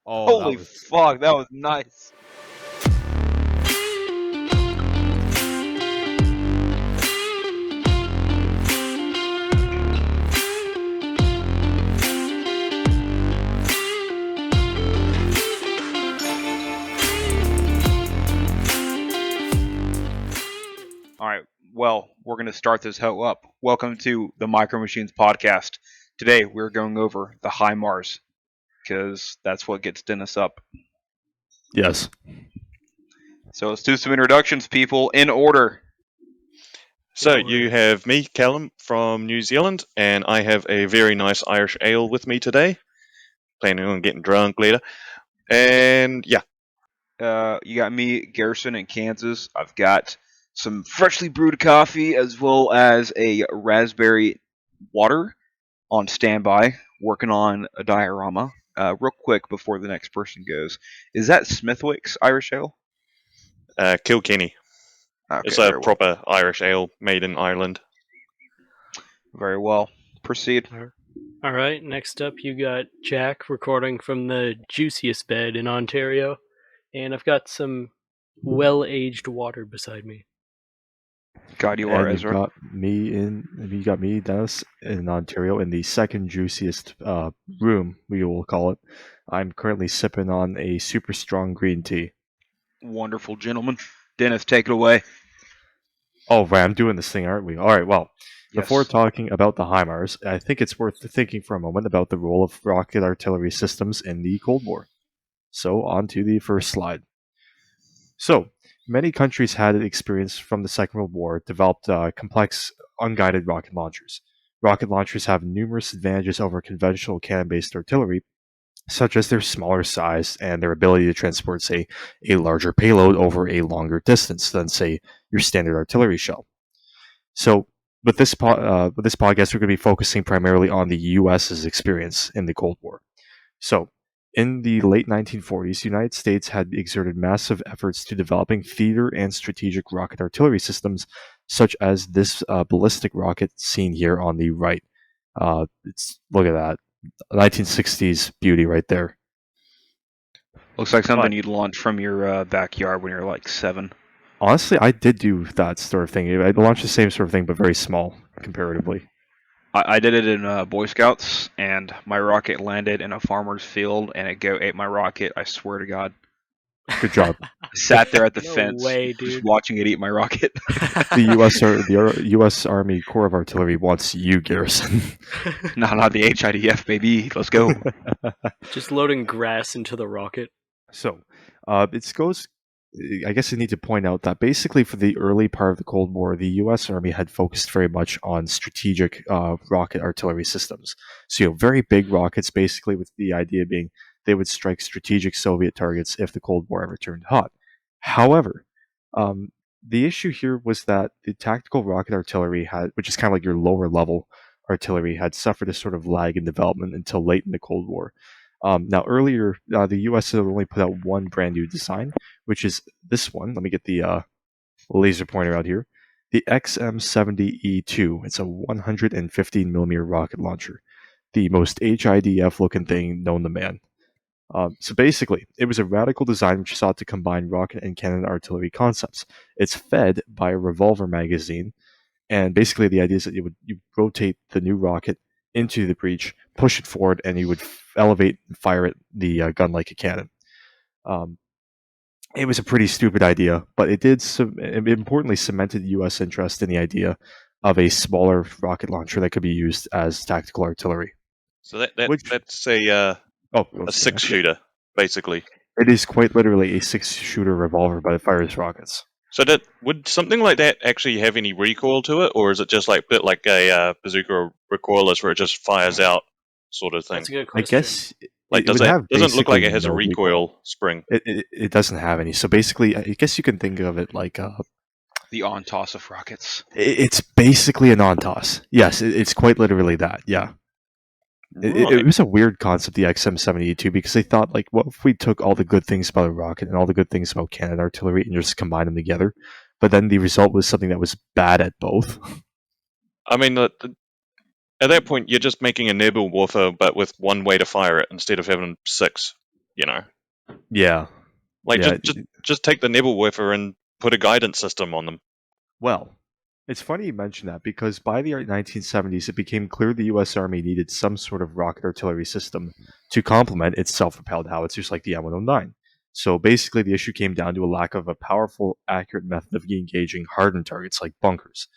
Oh, that Holy was fuck, that was nice. All right, well, we're going to start this hoe up. Welcome to the Micro Machines podcast. Today, we're going over the HIMARS because that's what gets Dennis up. yes. So let's do some introductions, people, in order. So you have me, Callum, from New Zealand, and I have a very nice Irish ale with me today. Planning on getting drunk later. And yeah, You got me, Garrison, in Kansas. I've got some freshly brewed coffee as well as a raspberry water on standby, working on a diorama. Real quick before the next person goes, is that Smithwick's Irish Ale? Kilkenny. Okay, It's a very well. proper Irish ale made in Ireland. Very well. Proceed. All right, next up you got Jack recording from the juiciest bed in Ontario, and I've got some well-aged water beside me. God, you are And Ezra. you got me, Dennis, in Ontario, in the second juiciest room, we will call it. I'm currently sipping on a super strong green tea. Wonderful gentleman. Dennis, take it away. Oh, right, I'm doing this thing, aren't we? All right, well, before Yes. talking about the HIMARS, I think it's worth thinking for a moment about the role of rocket artillery systems in the Cold War. So, on to the first slide. So, many countries had experience from the Second World War, developed complex unguided rocket launchers. Rocket launchers have numerous advantages over conventional cannon-based artillery, such as their smaller size and their ability to transport, say, a larger payload over a longer distance than, say, your standard artillery shell. So, with this podcast, we're going to be focusing primarily on the U.S.'s experience in the Cold War. So, in the late 1940s, the United States had exerted massive efforts to developing theater and strategic rocket artillery systems, such as this ballistic rocket seen here on the right. Look at that, 1960s beauty right there. Looks like something But- you'd launch from your backyard when you're like 7. Honestly, I did do that sort of thing. I launched the same sort of thing, but very small comparatively. I did it in Boy Scouts, and my rocket landed in a farmer's field, and a goat ate my rocket. I swear to God. Good job. I sat there at the No fence, way, just dude. watching it eat my rocket. The U.S. Army Corps of Artillery wants you, Garrison. No, not the HIDF, baby. Let's go. Just loading grass into the rocket. So, it goes. I guess I need to point out that basically for the early part of the Cold War, the U.S. Army had focused very much on strategic rocket artillery systems. So, very big rockets, basically with the idea being they would strike strategic Soviet targets if the Cold War ever turned hot. However, the issue here was that the tactical rocket artillery which is kind of like your lower level artillery, had suffered a sort of lag in development until late in the Cold War. Now, earlier, the U.S. had only put out one brand new design, which is this one. Let me get the laser pointer out here. The XM70E2. It's a 115 millimeter rocket launcher, the most HIDF looking thing known to man. So basically, it was a radical design which sought to combine rocket and cannon artillery concepts. It's fed by a revolver magazine, and basically the idea is that you rotate the new rocket into the breech, push it forward, and you would elevate and fire the gun like a cannon. It was a pretty stupid idea, but it did it importantly cemented U.S. interest in the idea of a smaller rocket launcher that could be used as tactical artillery. So that's a 6-shooter, basically. It is quite literally a 6-shooter revolver, but it fires rockets. So would something like that actually have any recoil to it, or is it just like a bit like a bazooka recoilless where it just fires out sort of thing? That's a good I question. guess Like, it would have doesn't look like it basically has a no recoil spring. It doesn't have any. So basically, I guess you can think of it like The on-toss of rockets. it's basically an on-toss. Yes, it's quite literally that. Yeah. It Right. was a weird concept, the XM72, because they thought, like, what if we took all the good things about a rocket and all the good things about cannon artillery and just combined them together? But then the result was something that was bad at both. I mean, at that point, you're just making a Nebel warfare, but with one way to fire it instead of having 6. You know, Yeah. like Yeah. just take the Nebelwerfer and put a guidance system on them. Well, it's funny you mention that because by the 1970s, it became clear the U.S. Army needed some sort of rocket artillery system to complement its self-propelled howitzers like the M109. So basically, the issue came down to a lack of a powerful, accurate method of engaging hardened targets like bunkers.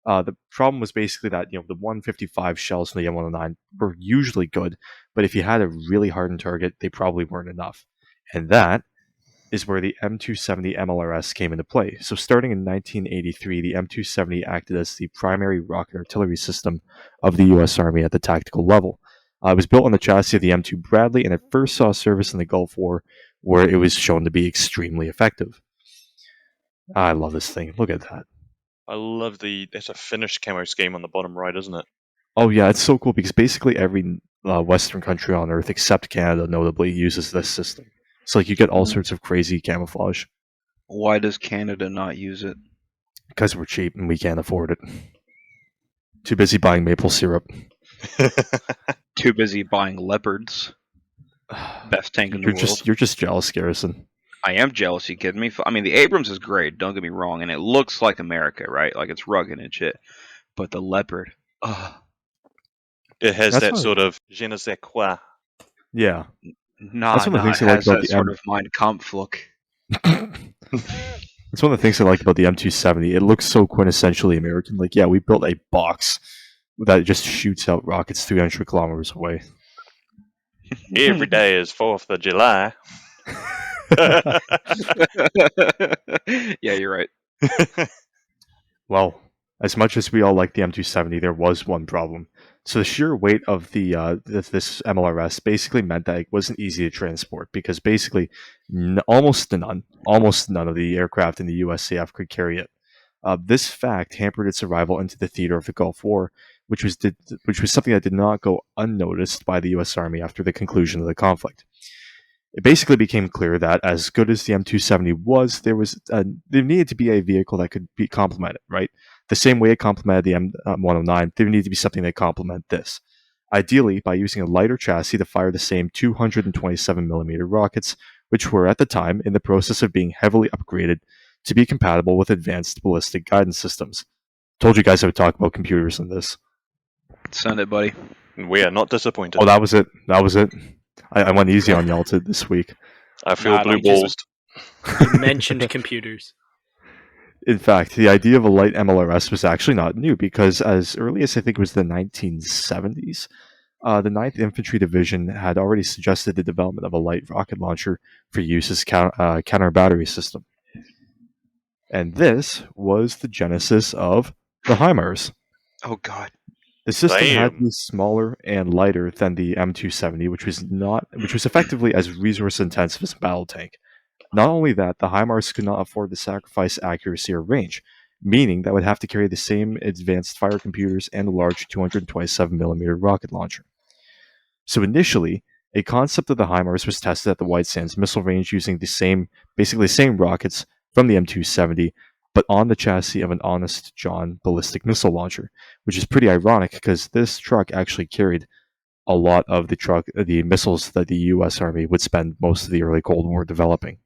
The problem was basically that the 155 shells in the M109 were usually good, but if you had a really hardened target, they probably weren't enough. And that is where the M270 MLRS came into play. So, starting in 1983, the M270 acted as the primary rocket artillery system of the U.S. Army at the tactical level. It was built on the chassis of the M2 Bradley, and it first saw service in the Gulf War, where it was shown to be extremely effective. I love this thing. Look at that. I love it's a finished camo scheme on the bottom right, isn't it? Oh yeah, it's so cool because basically every Western country on Earth, except Canada, notably, uses this system. So like you get all sorts of crazy camouflage. Why does Canada not use it? Because we're cheap and we can't afford it. Too busy buying maple syrup. Too busy buying leopards. Best tank in the world. You're just jealous, Garrison. I am jealous. You kidding me? I mean, the Abrams is great. Don't get me wrong, and it looks like America, right? Like it's rugged and shit. But the leopard, It has That's that what- sort of je ne sais quoi. Yeah. nah, That's one of the it things I like has about that the sort of Mein Kampf look. It's one of the things I like about the M270. It looks so quintessentially American. Like, yeah, we built a box that just shoots out rockets 300 kilometers away. Every day is 4th of July. Yeah, you're right. Well, as much as we all like the M270, there was one problem. So the sheer weight of this MLRS basically meant that it wasn't easy to transport because basically almost none of the aircraft in the USAF could carry it. This fact hampered its arrival into the theater of the Gulf War, which was something that did not go unnoticed by the U.S. Army after the conclusion of the conflict. It basically became clear that, as good as the M270 was, there needed to be a vehicle that could be complemented, right? The same way it complemented the M109, there needed to be something that complemented this. Ideally, by using a lighter chassis to fire the same 227mm rockets, which were at the time in the process of being heavily upgraded to be compatible with advanced ballistic guidance systems. Told you guys I would talk about computers in this. Send it, buddy. We are not disappointed. Oh, that was it. I went easy on y'all this week. I feel Nah, blue like just- balls. You mentioned computers. In fact, the idea of a light MLRS was actually not new because as early as I think it was the 1970s, the 9th Infantry Division had already suggested the development of a light rocket launcher for use as counter battery system. And this was the genesis of the HIMARS. Oh God. The system had to Damn. be smaller and lighter than the M270, which was effectively as resource intensive as a battle tank. Not only that, the HIMARS could not afford to sacrifice accuracy or range, meaning that would have to carry the same advanced fire computers and a large 227mm rocket launcher. So initially, a concept of the HIMARS was tested at the White Sands missile range using basically the same rockets from the M270, but on the chassis of an Honest John ballistic missile launcher, which is pretty ironic because this truck actually carried a lot of the missiles that the U.S. Army would spend most of the early Cold War developing.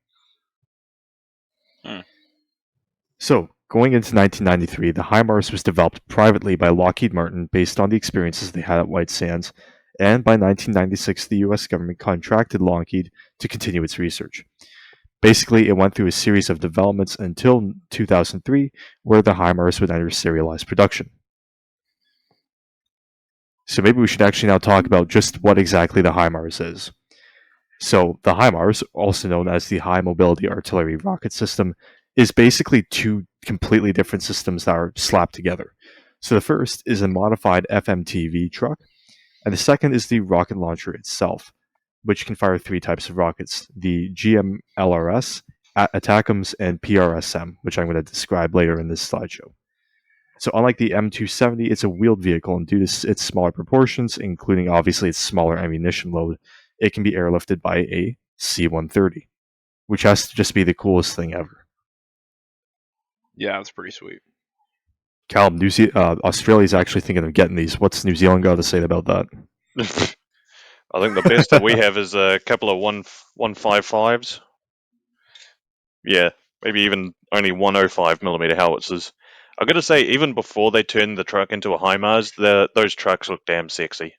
So, going into 1993, the HIMARS was developed privately by Lockheed Martin based on the experiences they had at White Sands, and by 1996, the U.S. government contracted Lockheed to continue its research. Basically, it went through a series of developments until 2003, where the HIMARS would enter serialized production. So maybe we should actually now talk about just what exactly the HIMARS is. So the HIMARS, also known as the High Mobility Artillery Rocket System, is basically two completely different systems that are slapped together. So the first is a modified FMTV truck, and the second is the rocket launcher itself, which can fire three types of rockets: the GMLRS, ATACMS, and PRSM, which I'm going to describe later in this slideshow. So unlike the M270, it's a wheeled vehicle, and due to its smaller proportions, including obviously its smaller ammunition load, it can be airlifted by a C-130, which has to just be the coolest thing ever. Yeah, that's pretty sweet. Callum, Australia's actually thinking of getting these. What's New Zealand got to say about that? I think the best that we have is a couple of 155s. Yeah, maybe even only 105mm howitzers. I got to say, even before they turned the truck into a HIMARS, those trucks look damn sexy.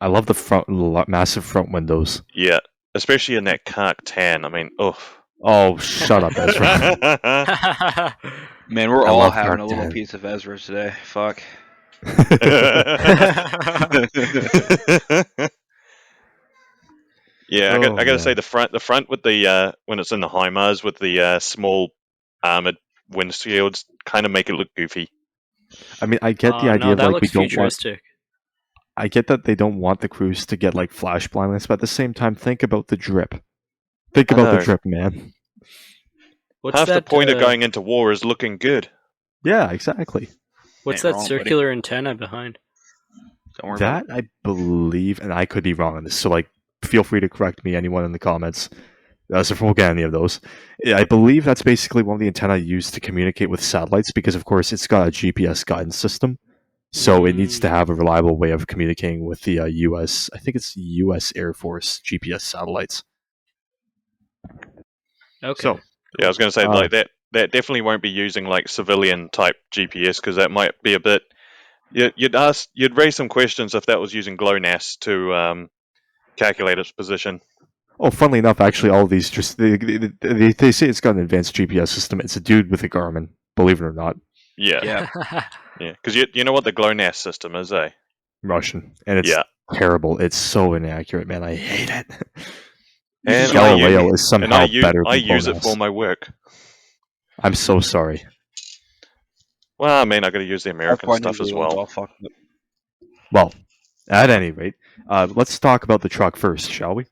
I love the massive front windows. Yeah, especially in that Kark tan. I mean, oh. Oh, shut up, Ezra. Man, we're I all love having Kark a little tan. piece of Ezra today. Fuck. Yeah, Oh, I got to say man. the front with the when it's in the HIMARS with the small armored windshields kind of make it look goofy. I mean, I get the Oh idea no, of that like we looks don't want. futuristic. I get that they don't want the crews to get like flash blindness, but at the same time, think about the drip. Think I about the know. drip, man. What's Half the that? point of going into war is looking good. Yeah, exactly. What's Ain't that wrong, circular antenna behind? Don't worry That about it. I believe, and I could be wrong on this, so like, feel free to correct me, anyone in the comments. So if we'll get any of those, I believe that's basically one of the antennae used to communicate with satellites, because of course it's got a GPS guidance system, so it needs to have a reliable way of communicating with the U.S. I think it's U.S. Air Force GPS satellites. Okay. So Yeah, I was going to say like that definitely won't be using like civilian type GPS because that might be a bit. You'd raise some questions if that was using GLONASS to calculate its position. Oh, funnily enough, actually, all of these just they say it's got an advanced GPS system. It's a dude with a Garmin, believe it or not, Yeah, Yeah. because you know what the GLONASS system is, eh? Russian, and it's Yeah, terrible. It's so inaccurate, man. I hate it. and Galileo is somehow better I than use it GLONASS. for my work. I'm so sorry. Well, I mean, I got to use the American I'll find stuff New as Zealand's well. all fucked up. Well, at any rate, let's talk about the truck first, shall we?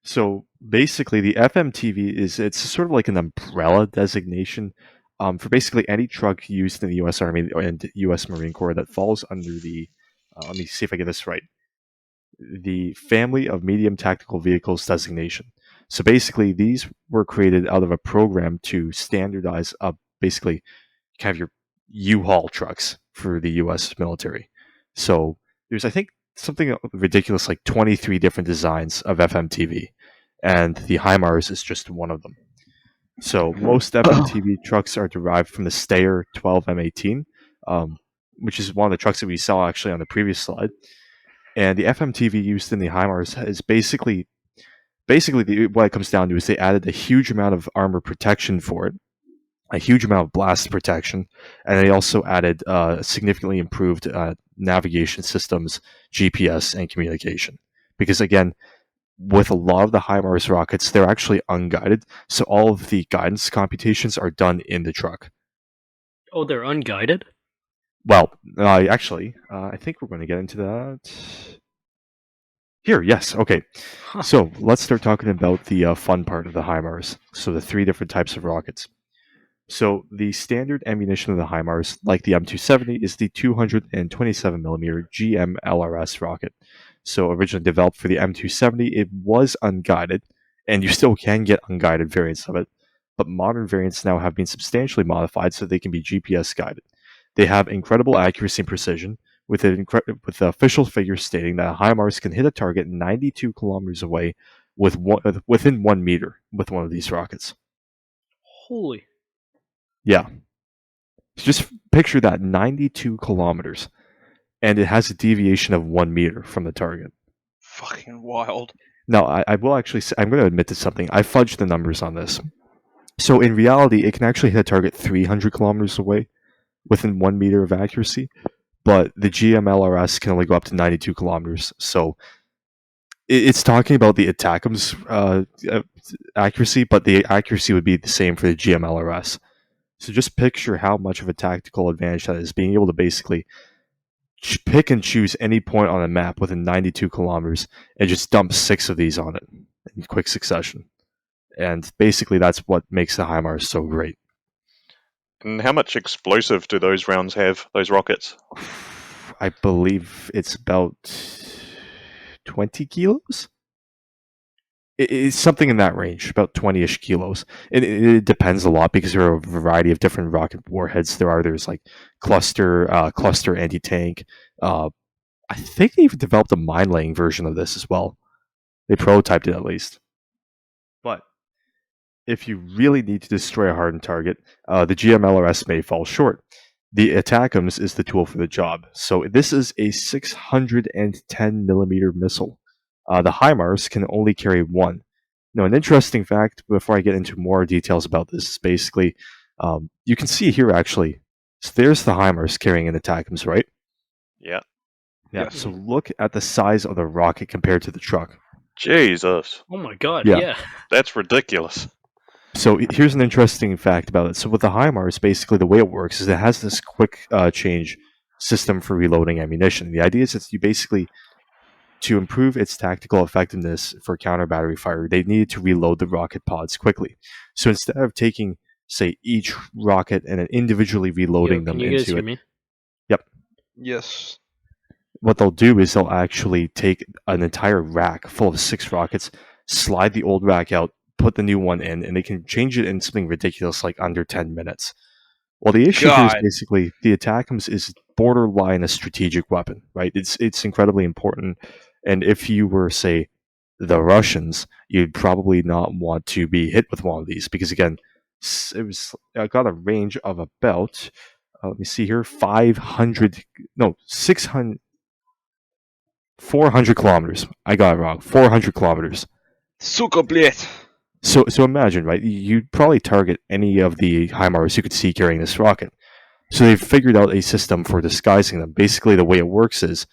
So basically, the FMTV it's sort of like an umbrella designation for basically any truck used in the U.S. Army and U.S. Marine Corps that falls under the. Let me see if I get this right. The Family of Medium Tactical Vehicles designation. So basically, these were created out of a program to standardize basically kind of your U-Haul trucks for the U.S. military. So there's, I think, something ridiculous like 23 different designs of FMTV, and the HIMARS is just one of them. So most FMTV trucks are derived from the Steyr 12M18, which is one of the trucks that we saw actually on the previous slide. And the FMTV used in the HIMARS is basically what it comes down to is they added a huge amount of armor protection for it, a huge amount of blast protection, and they also added significantly improved navigation systems, GPS, and communication. Because again, with a lot of the HIMARS rockets, they're actually unguided, so all of the guidance computations are done in the truck. Oh, they're unguided? Well, actually, I think we're going to get into that. Here, yes, okay. So let's start talking about the fun part of the HIMARS. So the three different types of rockets. So the standard ammunition of the HIMARS, like the M270, is the 227mm GMLRS rocket. So originally developed for the M270, it was unguided, and you still can get unguided variants of it, but modern variants now have been substantially modified so they can be GPS guided. They have incredible accuracy and precision, with the official figures stating that HIMARS can hit a target 92 kilometers away within 1 meter with one of these rockets. Holy. Yeah. Just picture that 92 kilometers, and it has a deviation of 1 meter from the target. Fucking wild. Now, I will actually say, I'm going to admit to something. I fudged the numbers on this. So in reality, it can actually hit a target 300 kilometers away within 1 meter of accuracy, but the GMLRS can only go up to 92 kilometers. So it's talking about the ATACMS accuracy, but the accuracy would be the same for the GMLRS. So just picture how much of a tactical advantage that is, being able to basically pick and choose any point on a map within 92 kilometers and just dump 6 of these on it in quick succession. And basically that's what makes the HIMARS so great. And how much explosive do those rounds have, those rockets? I believe it's about 20 kilos? It's something in that range, about 20-ish kilos. It depends a lot because there are a variety of different rocket warheads. There's like cluster anti-tank, I think they even developed a mine laying version of this as well. They prototyped it at least. But if you really need to destroy a hardened target, the GMLRS may fall short. The ATACMS is the tool for the job. So this is a 610 millimeter missile. The HIMARS can only carry one. Now, an interesting fact before I get into more details about this is basically, you can see here actually, so there's the HIMARS carrying an ATACMS, right? Yeah. Yeah. Yes. So look at the size of the rocket compared to the truck. Jesus. Oh my god, Yeah. yeah. That's ridiculous. So here's an interesting fact about it. So with the HIMARS, basically the way it works is it has this quick change system for reloading ammunition. The idea is that you basically, to improve its tactical effectiveness for counter battery fire, they needed to reload the rocket pods quickly. So instead of taking, say, each rocket and then individually reloading Yo, them can you guys into hear it, me? Yes. what they'll do is they'll actually take an entire rack full of 6 rockets, slide the old rack out, put the new one in, and they can change it in something ridiculous like under 10 minutes. Well, the issue here is God. basically the ATACMS is borderline a strategic weapon, right? It's incredibly important, and if you were, say, the Russians, you'd probably not want to be hit with one of these because, again, it was got a range of about, let me see here, 500, no, 600, 400 kilometers. I got it wrong. 400 kilometers. Suka blät. So imagine, right? You'd probably target any of the HIMARS you could see carrying this rocket. So they've figured out a system for disguising them. Basically, the way it works is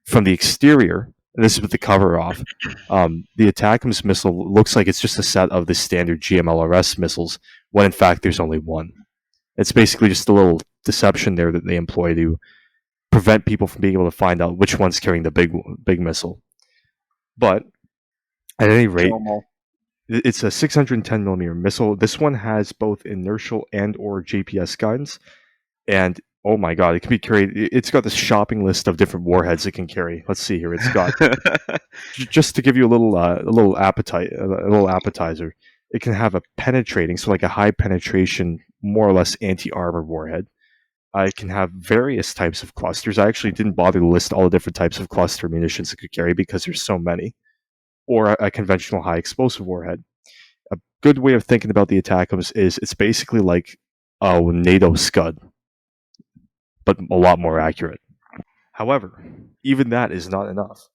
from the exterior, and this is with the cover off, the ATACMS missile looks like it's just a set of the standard GMLRS missiles, when in fact there's only one. It's basically just a little deception there that they employ to prevent people from being able to find out which one's carrying the big missile. But at any rate, Kill 'em all. it's a 610 millimeter missile. This one has both inertial and or GPS guidance, and oh my god, it can be carried. It's got this shopping list of different warheads it can carry. Let's see here. It's got just to give you a little appetite, a little appetizer. It can have a penetrating, so like a high penetration, more or less anti-armor warhead. It can have various types of clusters. I actually didn't bother to list all the different types of cluster munitions it could carry because there's so many. Or a conventional high explosive warhead. A good way of thinking about the ATACMS is it's basically like a NATO Scud, but a lot more accurate. However, even that is not enough.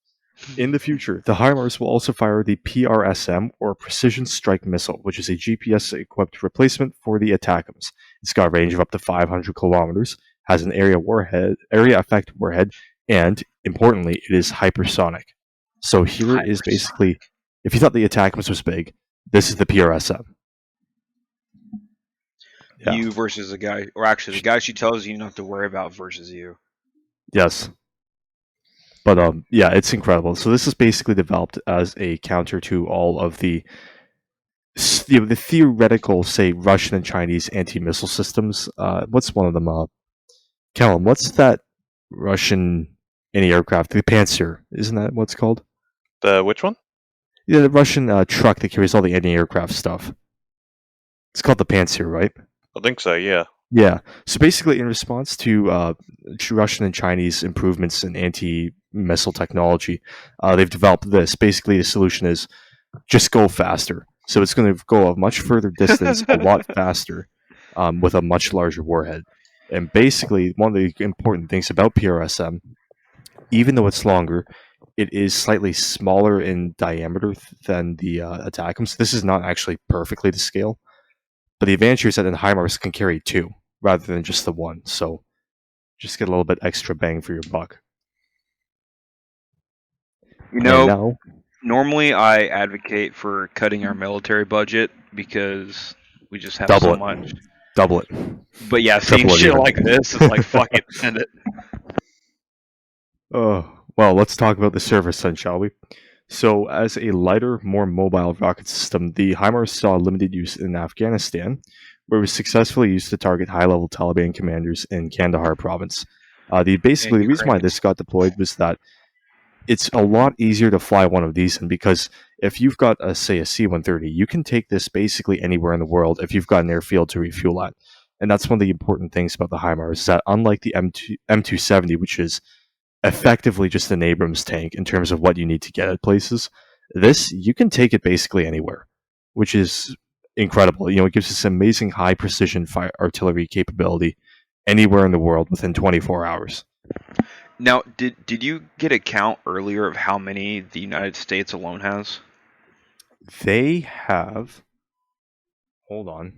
In the future, the HIMARS will also fire the PRSM, or Precision Strike Missile, which is a GPS-equipped replacement for the ATACMS. It's got a range of up to 500 kilometers, has an area effect warhead, and, importantly, it is hypersonic. So here is basically, if you thought the ATACMS was big, this is the PRSM. Yeah. You versus the guy, or actually the guy she tells you not to worry about versus you. Yes. But yeah, it's incredible. So this is basically developed as a counter to all of the the theoretical, say, Russian and Chinese anti-missile systems. What's one of them? Callum, what's that Russian anti-aircraft? The Panzer, isn't that what it's called? The which one? Yeah, the Russian truck that carries all the anti-aircraft stuff. It's called the Panzer, right? I think so, yeah. Yeah. So basically, in response to Russian and Chinese improvements in anti-missile technology, they've developed this. Basically, the solution is just go faster. So it's going to go a much further distance, a lot faster, with a much larger warhead. And basically, one of the important things about PRSM, even though it's longer, it is slightly smaller in diameter than the ATACMS. This is not actually perfectly to scale. But the advantage is that the HIMARS can carry 2 rather than just the 1, so just get a little bit extra bang for your buck. You know, now, normally I advocate for cutting our military budget because we just have double so it. much. Double it. But yeah, seeing Triple it shit even. like this, it's like fuck it, send it. Well, let's talk about the service then, shall we? So, as a lighter, more mobile rocket system, the HIMARS saw limited use in Afghanistan, where it was successfully used to target high-level Taliban commanders in Kandahar province. The reason why this got deployed was that it's a lot easier to fly one of these in, because if you've got, say, a C-130, you can take this basically anywhere in the world if you've got an airfield to refuel at. And that's one of the important things about the HIMARS, is that unlike the M270, which is effectively just an Abrams tank in terms of what you need to get at places. This, you can take it basically anywhere, which is incredible. It gives us amazing high precision fire artillery capability anywhere in the world within 24 hours. Now, did you get a count earlier of how many the United States alone has? They have. Hold on.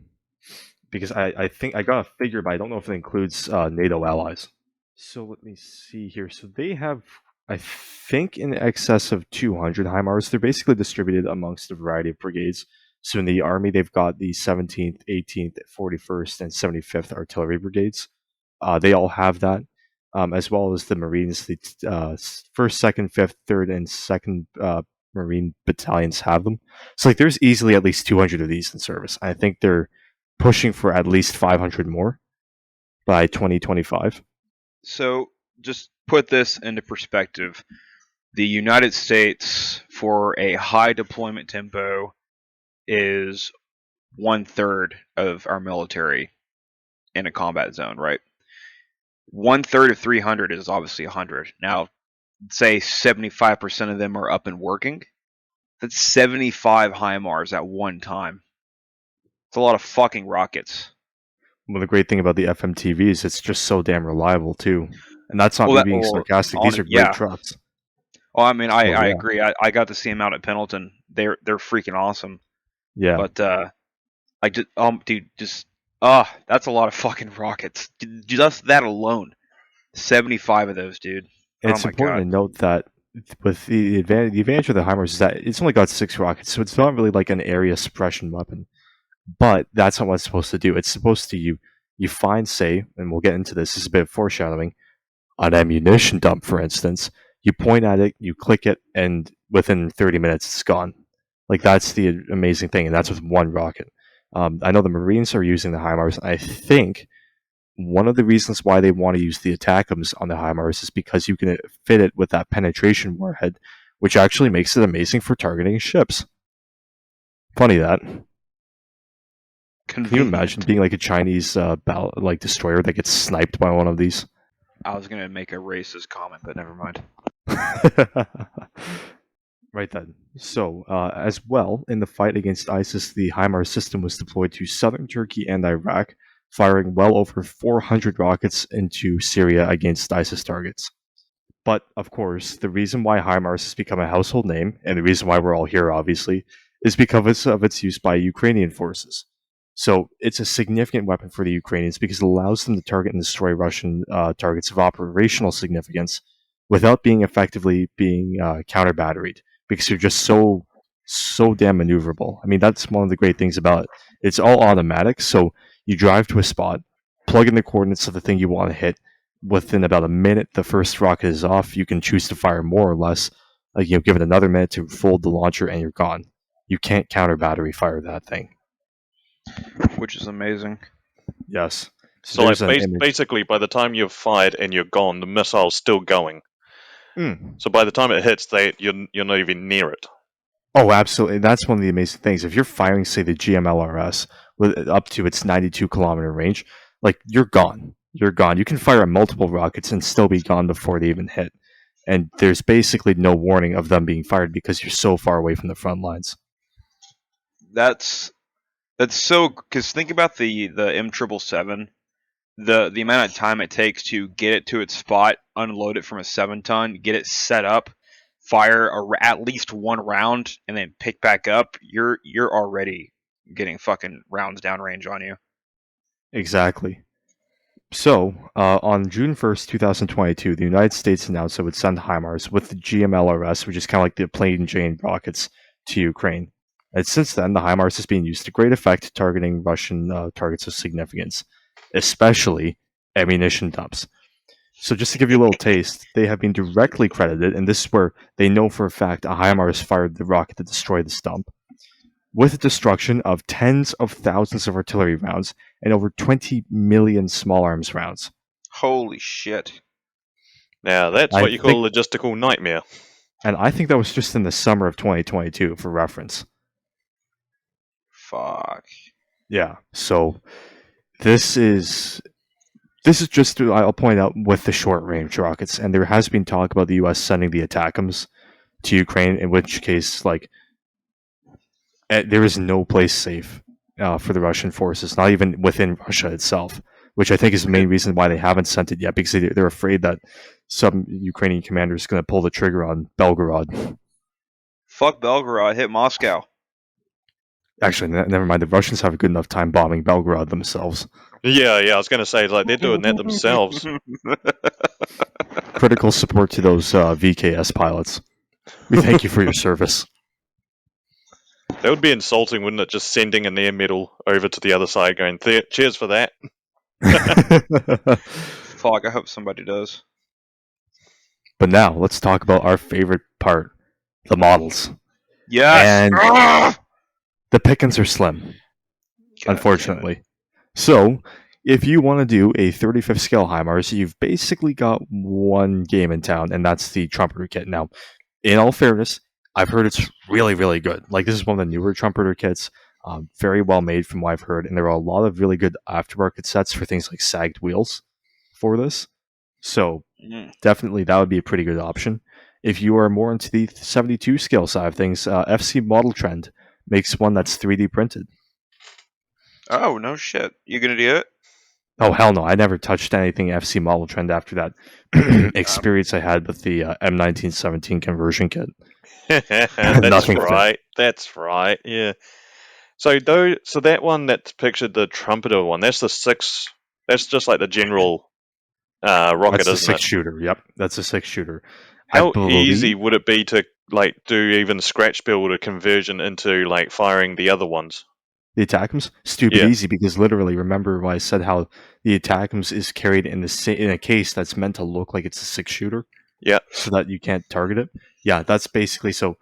Because I think I got a figure, but I don't know if it includes NATO allies. So let me see here. So they have, I think, in excess of 200 HIMARS. They're basically distributed amongst a variety of brigades. So in the Army, they've got the 17th, 18th, 41st, and 75th Artillery Brigades. They all have that, as well as the Marines. The 1st, 2nd, 5th, 3rd, and 2nd Marine battalions have them. So there's easily at least 200 of these in service. I think they're pushing for at least 500 more by 2025. So, just put this into perspective. The United States, for a high deployment tempo, is 1/3 of our military in a combat zone, right? 1/3 of 300 is obviously 100. Now, say 75% of them are up and working. That's 75 HIMARS at one time. It's a lot of fucking rockets. Well, the great thing about the FMTV is it's just so damn reliable too, and that's not me being sarcastic. These are great Yeah. trucks. Oh, I mean, I yeah. agree. I got to see them out at Pendleton. They're freaking awesome. Yeah, But I just dude, that's a lot of fucking rockets. Just that alone, 75 of those, dude. and it's Oh my important god. to note that with the advantage of the HIMARS is that it's only got 6 rockets, so it's not really like an area suppression weapon. But that's not what it's supposed to do. It's supposed to you find, say, and we'll get into this. This is a bit of foreshadowing. An ammunition dump, for instance, you point at it, you click it, and within 30 minutes it's gone. That's the amazing thing, and that's with one rocket. I know the Marines are using the HIMARS. I think one of the reasons why they want to use the ATACMS on the HIMARS is because you can fit it with that penetration warhead, which actually makes it amazing for targeting ships. Funny that. Can you imagine being like a Chinese destroyer that gets sniped by one of these? I was gonna make a racist comment, but never mind. Right then. So, as well, in the fight against ISIS, the HIMARS system was deployed to southern Turkey and Iraq, firing well over 400 rockets into Syria against ISIS targets. But, of course, the reason why HIMARS has become a household name, and the reason why we're all here, obviously, is because of its use by Ukrainian forces. So it's a significant weapon for the Ukrainians because it allows them to target and destroy Russian targets of operational significance without being effectively being counter-batteried because you're just so damn maneuverable. I mean, that's one of the great things about it. It's all automatic, so you drive to a spot, plug in the coordinates of the thing you want to hit. Within about a minute, the first rocket is off. You can choose to fire more or less. Give it another minute to fold the launcher, and you're gone. You can't counter-battery fire that thing. Which is amazing. Yes. So basically, by the time you've fired and you're gone, the missile's still going. So by the time it hits, you're not even near it. Oh, absolutely. That's one of the amazing things. If you're firing, say, the GMLRS with up to its 92-kilometer range, you're gone. You're gone. You can fire multiple rockets and still be gone before they even hit. And there's basically no warning of them being fired because you're so far away from the front lines. That's so, because think about the M777, the amount of time it takes to get it to its spot, unload it from a 7-ton, get it set up, fire at least one round, and then pick back up. You're already getting fucking rounds downrange on you. Exactly. So, on June 1st, 2022, the United States announced it would send HIMARS with the GMLRS, which is kind of like the plain Jane rockets, to Ukraine. And since then, the HIMARS has been used to great effect targeting Russian targets of significance, especially ammunition dumps. So just to give you a little taste, they have been directly credited, and this is where they know for a fact a HIMARS fired the rocket to destroy the dump, with the destruction of tens of thousands of artillery rounds and over 20 million small arms rounds. Holy shit. Now, that's what you call a logistical nightmare. And I think that was just in the summer of 2022, for reference. Fuck. Yeah, so this is This is just, I'll point out, with the short-range rockets, and there has been talk about the U.S. sending the ATACMS to Ukraine, in which case, like, there is no place safe for the Russian forces, not even within Russia itself, which I think is the main reason why they haven't sent it yet, because they're afraid that some Ukrainian commander is going to pull the trigger on Belgorod. Fuck Belgorod, hit Moscow. Actually, never mind. The Russians have a good enough time bombing Belgorod themselves. Yeah, I was going to say, like, they're doing that themselves. Critical support to those VKS pilots. We thank you for your service. That would be insulting, wouldn't it? Just sending an air medal over to the other side going, cheers for that. Fuck, I hope somebody does. But now, let's talk about our favorite part, the models. Yes! And the pickings are slim, unfortunately. So, if you want to do a 35th scale HIMARS, you've basically got one game in town, and that's the Trumpeter kit. Now, in all fairness, I've heard it's really, really good. Like, this is one of the newer Trumpeter kits, very well made from what I've heard, and there are a lot of really good aftermarket sets for things like sagged wheels for this. So, definitely that would be a pretty good option. If you are more into the 72 scale side of things, FC Model Trend makes one that's 3D printed. Oh, no shit. You gonna do it? Oh, hell no. I never touched anything FC Model Trend after that experience I had with the M1917 conversion kit. That's right. That's right. Yeah. So that one that's pictured, the Trumpeter one, that's the 6. That's just like the general rocket, that's isn't a 6-shooter. Yep, that's a 6-shooter. How easy would it be to like do even scratch build a conversion into like firing the other ones? The ATACMS? Stupid easy, because literally, remember when I said how the ATACMS is carried in a case that's meant to look like it's a 6-shooter? Yeah. So that you can't target it? Yeah, that's basically, so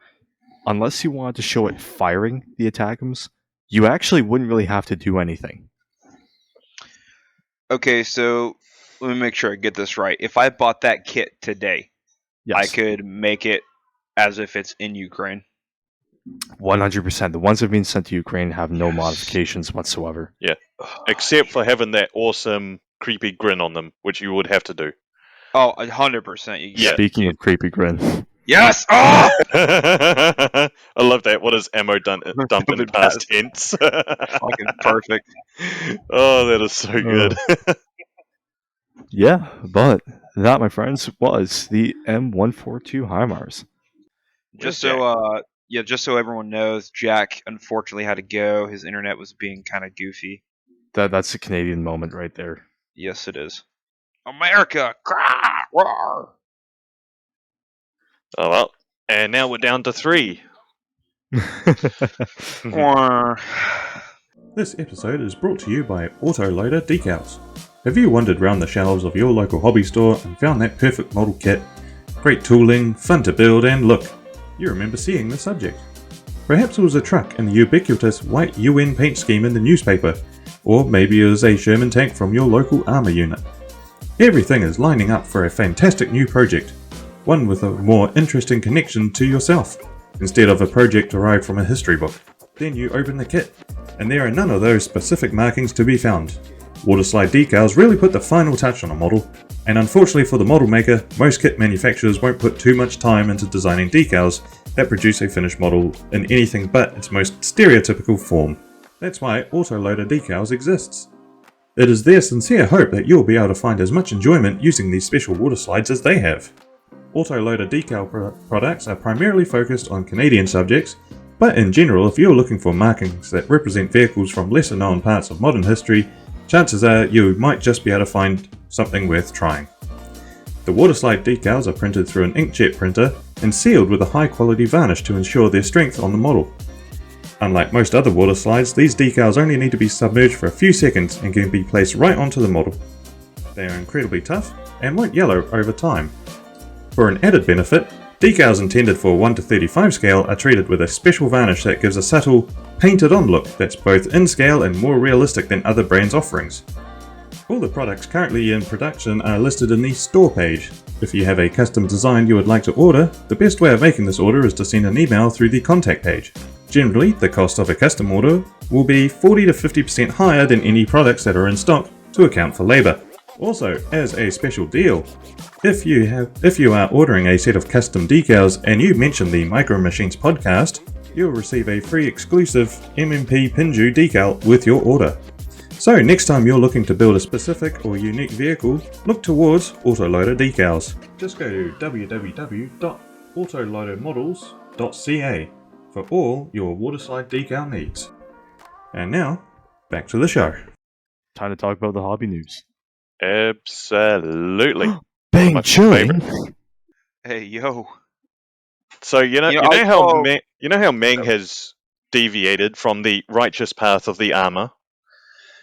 unless you wanted to show it firing the ATACMS, you actually wouldn't really have to do anything. Okay, so let me make sure I get this right. If I bought that kit today, yes, I could make it as if it's in Ukraine. 100%. The ones that have been sent to Ukraine have no modifications whatsoever. Yeah, except for having that awesome creepy grin on them, which you would have to do. Oh, 100%. Yeah. Speaking of creepy grin. Yes! Oh! I love that. What is ammo dumping past tense? Fucking perfect. Oh, that is so good. Yeah, but that, my friends, was the M142 HIMARS. Just so everyone knows, Jack unfortunately had to go. His internet was being kind of goofy. That's a Canadian moment right there. Yes, it is. America! Roar! Oh well, and now we're down to 3. This episode is brought to you by Autoloader Decals. Have you wandered round the shelves of your local hobby store and found that perfect model kit? Great tooling, fun to build, and look, you remember seeing the subject. Perhaps it was a truck in the ubiquitous white UN paint scheme in the newspaper, or maybe it was a Sherman tank from your local armour unit. Everything is lining up for a fantastic new project, one with a more interesting connection to yourself, instead of a project derived from a history book. Then you open the kit, and there are none of those specific markings to be found. Waterslide decals really put the final touch on a model, and unfortunately for the model maker, most kit manufacturers won't put too much time into designing decals that produce a finished model in anything but its most stereotypical form. That's why Autoloader Decals exists. It is their sincere hope that you'll be able to find as much enjoyment using these special water slides as they have. Autoloader decal products are primarily focused on Canadian subjects, but in general, if you're looking for markings that represent vehicles from lesser known parts of modern history, chances are you might just be able to find something worth trying. The waterslide decals are printed through an inkjet printer and sealed with a high quality varnish to ensure their strength on the model. Unlike most other water slides, these decals only need to be submerged for a few seconds and can be placed right onto the model. They are incredibly tough and won't yellow over time. For an added benefit, decals intended for 1:35 scale are treated with a special varnish that gives a subtle, painted-on look that's both in scale and more realistic than other brands' offerings. All the products currently in production are listed in the store page. If you have a custom design you would like to order, the best way of making this order is to send an email through the contact page. Generally, the cost of a custom order will be 40 to 50% higher than any products that are in stock to account for labour. Also, as a special deal, if you are ordering a set of custom decals and you mention the Micro Machines podcast, you'll receive a free exclusive MMP Pinju decal with your order. So next time you're looking to build a specific or unique vehicle, look towards Autoloader decals. Just go to www.autoloadermodels.ca for all your waterslide decal needs. And now, back to the show. Time to talk about the hobby news. Absolutely. Bang My chilling. Hey, yo. So you know I saw- how Meng has deviated from the righteous path of the armor.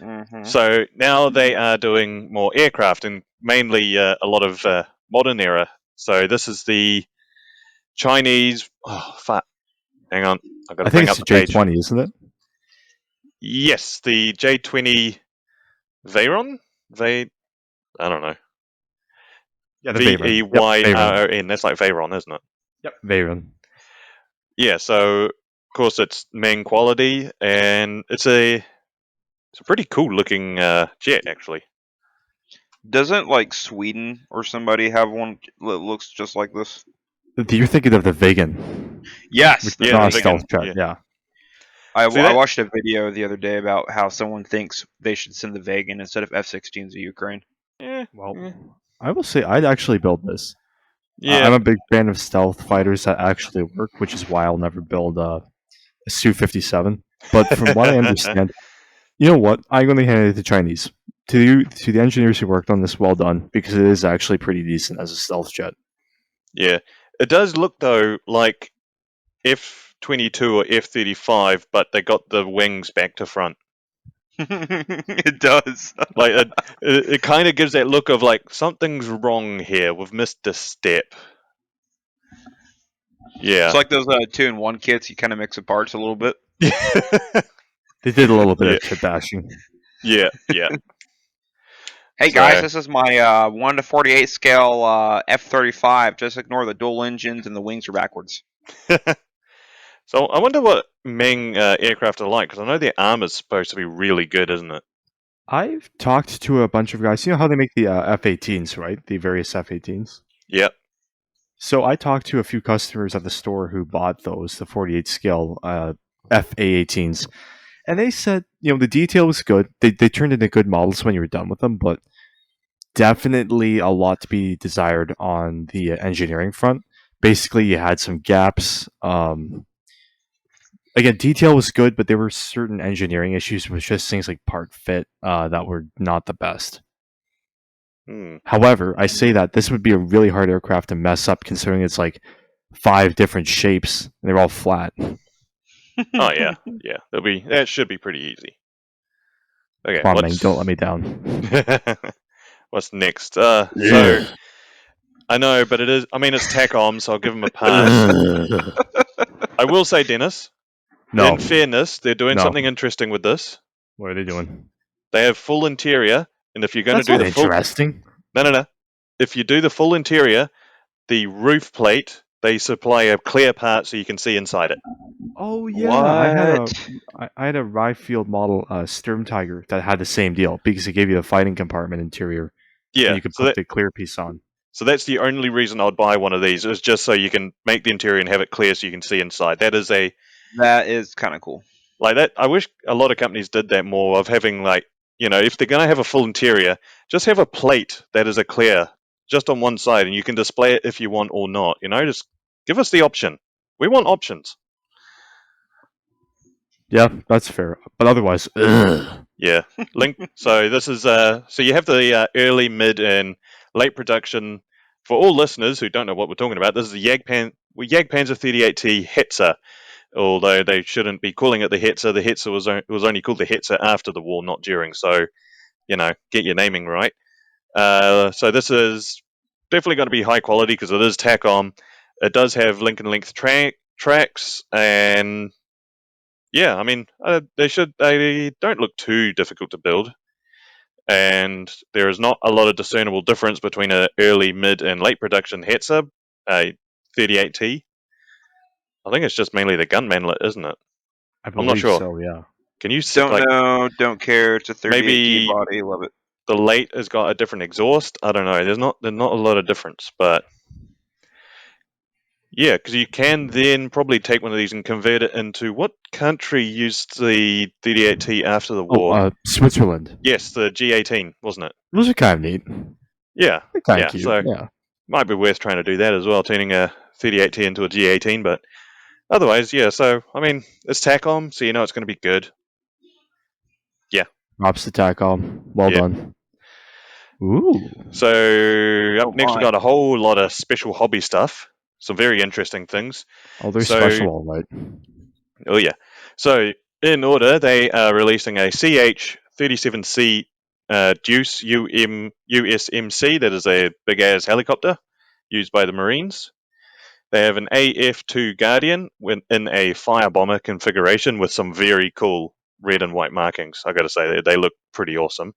Mhm. So now they are doing more aircraft and mainly a lot of modern era. So this is the Chinese. Oh fuck! Hang on, I've got I to think bring it's up the the page. J20, isn't it? Yes, the J20 Veyron. I don't know. Yeah, the Veyron. Veyron. That's like Veyron, isn't it? Yep, Veyron. Yeah. So of course it's Meng quality, and it's a pretty cool looking jet actually. Doesn't like Sweden or somebody have one that looks just like this? You're thinking of the Vegan. Yes. Yeah, Not a the stealth Vegan, jet, yeah. I See that? watched a video the other day about how someone thinks they should send the Vegan instead of F-16s to Ukraine. Yeah. Well, yeah. I will say I'd actually build this. Yeah. I'm a big fan of stealth fighters that actually work, which is why I'll never build a Su-57. But from what I understand, you know what? I'm going to hand it to the Chinese. To the engineers who worked on this, well done, because it is actually pretty decent as a stealth jet. Yeah. It does look though like F-22 or F-35, but they got the wings back to front. It does. Like it kind of gives that look of like something's wrong here. We've missed a step. Yeah. It's like those 2-in-1 kits. You kind of mix the parts a little bit. They did a little bit of kit bashing. Yeah. Hey guys, So- this is my 1:48 scale F-35. Just ignore the dual engines and the wings are backwards. So I wonder what Meng aircraft are like, because I know their armor's supposed to be really good, isn't it? I've talked to a bunch of guys. You know how they make the F-18s, right? The various F-18s. Yep. So I talked to a few customers at the store who bought those, the 48 scale FA-18s, and they said, the detail was good. They turned into good models when you were done with them, but definitely a lot to be desired on the engineering front. Basically, you had some gaps. Again, detail was good, but there were certain engineering issues with just things like part fit that were not the best. However, I say that this would be a really hard aircraft to mess up, considering it's like 5 different shapes and they're all flat. Oh yeah. That should be pretty easy. Okay. Come on, man, don't let me down. What's next? So I know, but it is. I mean, it's TACOM, so I'll give them a pass. I will say, Dennis. No. In fairness, they're doing No. something interesting with this. What are they doing? They have full interior, and if you're going That's to do not the full, interesting. no. If you do the full interior, the roof plate they supply a clear part so you can see inside it. Oh yeah, What? I had a Ryefield model Sturm Tiger that had the same deal because it gave you the fighting compartment interior. Yeah, and you could put the clear piece on. So that's the only reason I would buy one of these, is just so you can make the interior and have it clear so you can see inside. That is kind of cool. Like that. I wish a lot of companies did that more, of having if they're going to have a full interior, just have a plate that is a clear just on one side, and you can display it if you want or not. Just give us the option. We want options. Yeah, that's fair. But otherwise, Yeah. Link. So this is so you have the early, mid, and late production. For all listeners who don't know what we're talking about, this is the Jagdpanzer 38T Hetzer. Although they shouldn't be calling it the Hetzer. The Hetzer was only called the Hetzer after the war, not during. So, get your naming right. So this is definitely going to be high quality because it is TACOM. It does have Lincoln length tracks, and yeah, I mean they don't look too difficult to build, and there is not a lot of discernible difference between an early, mid, and late production Hetzer, a 38T. I think it's just mainly the gun manlet, isn't it? I I'm not believe sure. so. Yeah. Can you Don't know, don't care. It's a 38T maybe- body. Love it. the late has got a different exhaust. I don't know. There's not a lot of difference, but yeah, because you can then probably take one of these and convert it into what country used the 38T after the war? Switzerland. Yes, the G18, wasn't it? Those are kind of neat. Yeah, They're kind of yeah. cute. So Yeah. might be worth trying to do that as well, turning a 38T into a G18. But otherwise, yeah. So I mean, it's TACOM, so you know it's going to be good. Yeah. Props to TACOM. Well Yeah. done. Ooh. So Oh up next, we my. got a whole lot of special hobby stuff. Some very interesting things. Oh, they're So- special, all right. Oh yeah. So in order, they are releasing a CH-37C Deuce USMC. That is a big ass helicopter used by the Marines. They have an AF2 Guardian in a fire bomber configuration with some very cool red and white markings. I got to say, they look pretty awesome.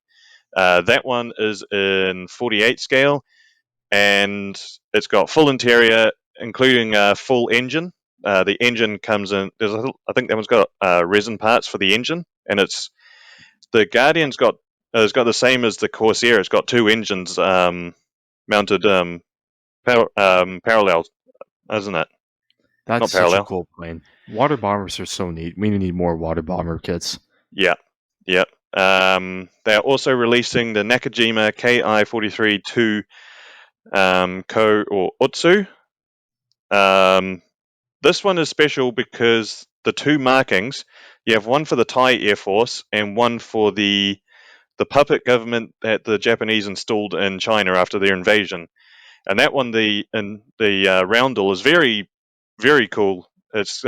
That one is in 48 scale, and it's got full interior, including a full engine. The engine comes in. I think that one's got resin parts for the engine, and the Guardian's got has got the same as the Corsair. It's got two engines mounted parallel, isn't it? That's Not such a parallel. cool plane. Water bombers are so neat. We need more water bomber kits. Yeah, yeah. They're also releasing the Nakajima Ki-43-2 Ko or Utsu. This one is special because the two markings, you have one for the Thai Air Force and one for the puppet government that the Japanese installed in China after their invasion. And that one, the roundel is very, very cool. It's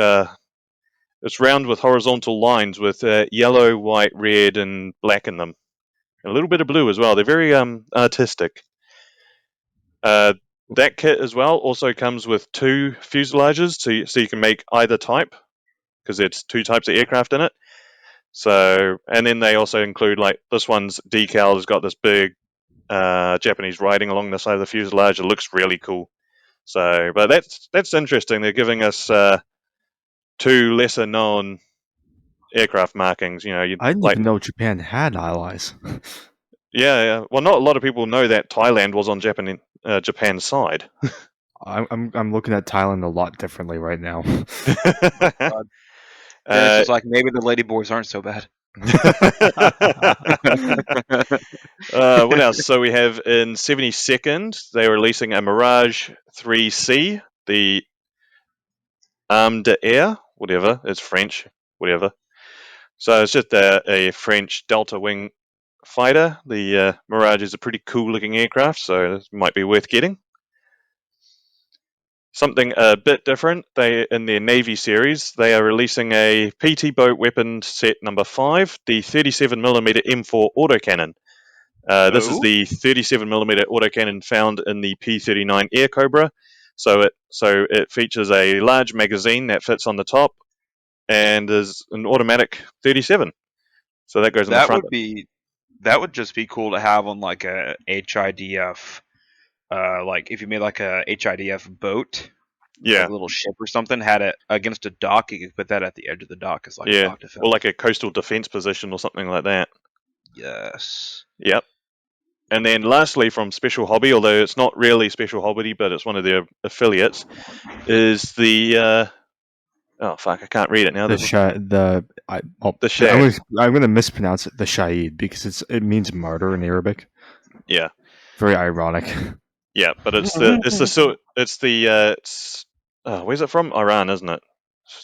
round with horizontal lines with yellow, white, red, and black in them. And a little bit of blue as well. They're very artistic. That kit as well also comes with two fuselages, so you can make either type, because there's two types of aircraft in it. So, and then they also include, like, this one's decal has got this big Japanese writing along the side of the fuselage. It looks really cool. So, but that's interesting. They're giving us two lesser known aircraft markings. You know, I didn't even know Japan had allies. Yeah. Well, not a lot of people know that Thailand was on Japan's side. I'm looking at Thailand a lot differently right now. It's just like maybe the ladyboys aren't so bad. What else? So we have in 72nd, they're releasing a Mirage 3C, the Arme d'Air, whatever. It's French, whatever. So it's just a French Delta Wing fighter. The Mirage is a pretty cool looking aircraft, so it might be worth getting. Something a bit different, in their Navy series, they are releasing a PT Boat Weapon Set number 5, the 37mm M4 autocannon. This is the 37mm autocannon found in the P-39 Air Cobra. So it features a large magazine that fits on the top and is an automatic 37. So that goes on the front. That would just be cool to have on like a HIDF. Like if you made like a HIDF boat, Yeah, like a little ship or something, had it against a dock, you could put that at the edge of the dock as like a yeah, dock defense. or like a coastal defense position or something like that. Yes. Yep. And then lastly, from Special Hobby, although it's not really Special Hobby, but it's one of their affiliates, is the oh fuck, I can't read it now. The Shahid. I'm going to mispronounce it. The Shahid, because it means martyr in Arabic. Yeah. Very ironic. Yeah, but it's where's it from? Iran, isn't it?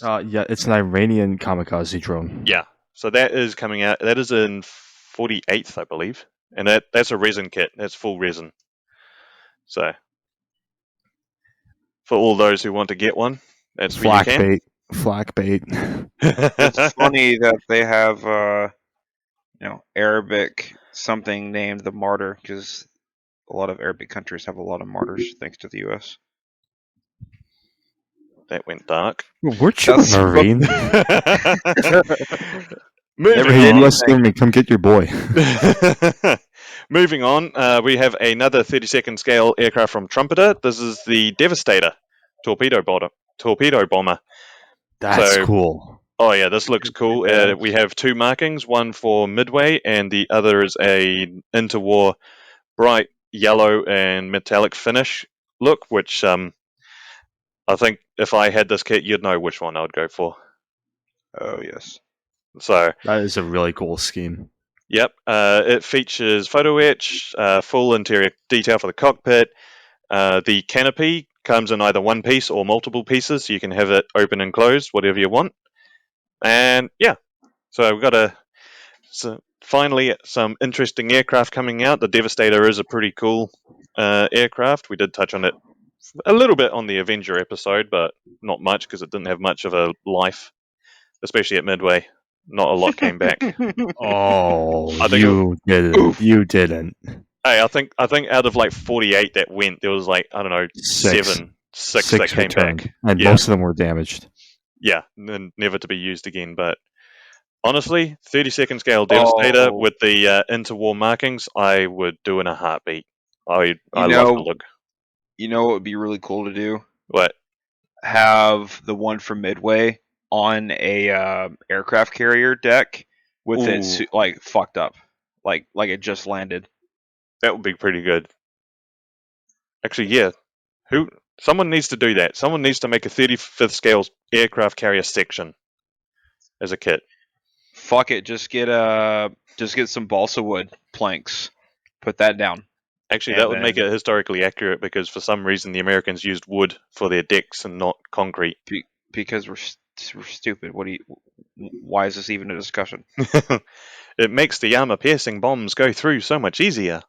Yeah, it's an Iranian kamikaze drone. Yeah. So that is coming out. That is in 48th, I believe, and that's a resin kit. That's full resin. So for all those who want to get one, that's where you can. Flak bait. It's funny that they have Arabic something named the martyr, because a lot of Arabic countries have a lot of martyrs thanks to the U.S. That went dark. Weren't you a Marine? Moving U.S. government, come get your boy. Moving on, we have another 32nd scale aircraft from Trumpeter. This is the Devastator torpedo bomber. That's cool. Oh yeah, this looks cool. We have two markings, one for Midway, and the other is a interwar bright yellow and metallic finish look. Which I think if I had this kit, you'd know which one I would go for. Oh yes. So That is a really cool scheme. yep, it features photo etch, full interior detail for the cockpit. The canopy comes in either one piece or multiple pieces, so you can have it open and closed, whatever you want. And yeah, so we've got finally some interesting aircraft coming out. The Devastator is a pretty cool aircraft. We did touch on it a little bit on the Avenger episode, but not much because it didn't have much of a life, especially at Midway. Not a lot came back. Oh, I think you didn't. Oof. You didn't. Hey, I think out of like 48 that went, there was like, I don't know, Six six that came returned, back. and Yeah. most of them were damaged. Yeah, never to be used again. But honestly, 32nd scale Devastator Oh. with the interwar markings, I would do in a heartbeat. I love know- the look. You know what would be really cool to do? What? Have the one from Midway on a aircraft carrier deck with Ooh. it like fucked up, like it just landed. That would be pretty good. Actually, yeah. Someone needs to do that. Someone needs to make a 35th scale aircraft carrier section as a kit. Fuck it, just get some balsa wood planks, put that down. Actually, And that would make then- it historically accurate because for some reason the Americans used wood for their decks and not concrete. Because we're stupid. Why is this even a discussion? It makes the armor-piercing bombs go through so much easier.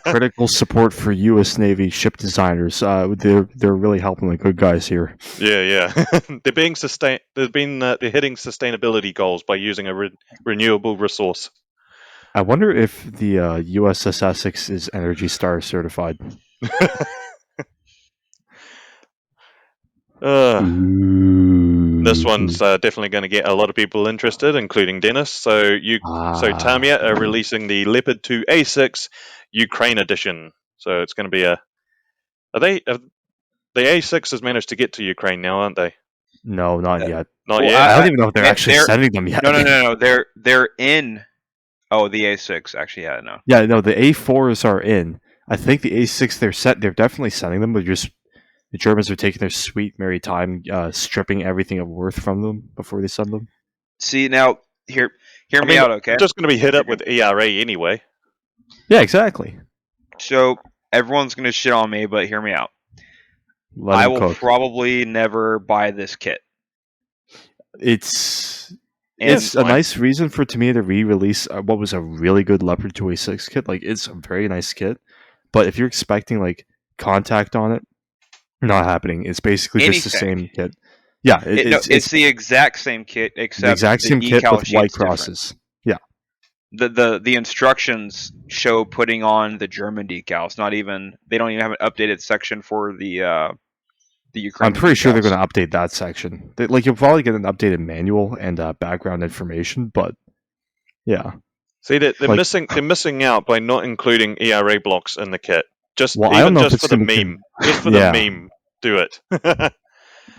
Critical support for U.S. Navy ship designers. They're really helping the good guys here. Yeah. They're hitting sustainability goals by using a renewable resource. I wonder if the USS Essex is Energy Star certified. This one's definitely going to get a lot of people interested, including Dennis. So Tamiya are releasing the Leopard 2 A6 Ukraine edition. So it's going to be the A6 has managed to get to Ukraine now, aren't they? No, not yet. Not Well, yet. I don't even know if they're actually sending them yet. No. They're in. Oh, the A6 actually. Yeah, no. Yeah, no, the A4s are in. I think the A6 they're definitely sending them, but just the Germans are taking their sweet merry time, stripping everything of worth from them before they send them. See now, hear me out, okay? Just going to be hit up with ERA anyway. Yeah, exactly. So everyone's gonna shit on me, but hear me out. Let I them will cook. probably never buy this kit. It's And a nice reason for Tamiya to re-release what was a really good Leopard 2A6 kit. Like, it's a very nice kit, but if you're expecting like contact on it, not happening. It's basically just the Anything. same kit. Yeah, it's the exact same kit except the exact same kit decal with sheet's white different. crosses. Yeah, The instructions show putting on the German decals. They don't even have an updated section for the Ukraine. I'm pretty sure they're going to update that section. You'll probably get an updated manual and background information, but yeah. See, they're Like- missing out by not including ERA blocks in the kit. Well, I don't know if it's for the gonna be- meme. Just for Yeah. the meme, do it.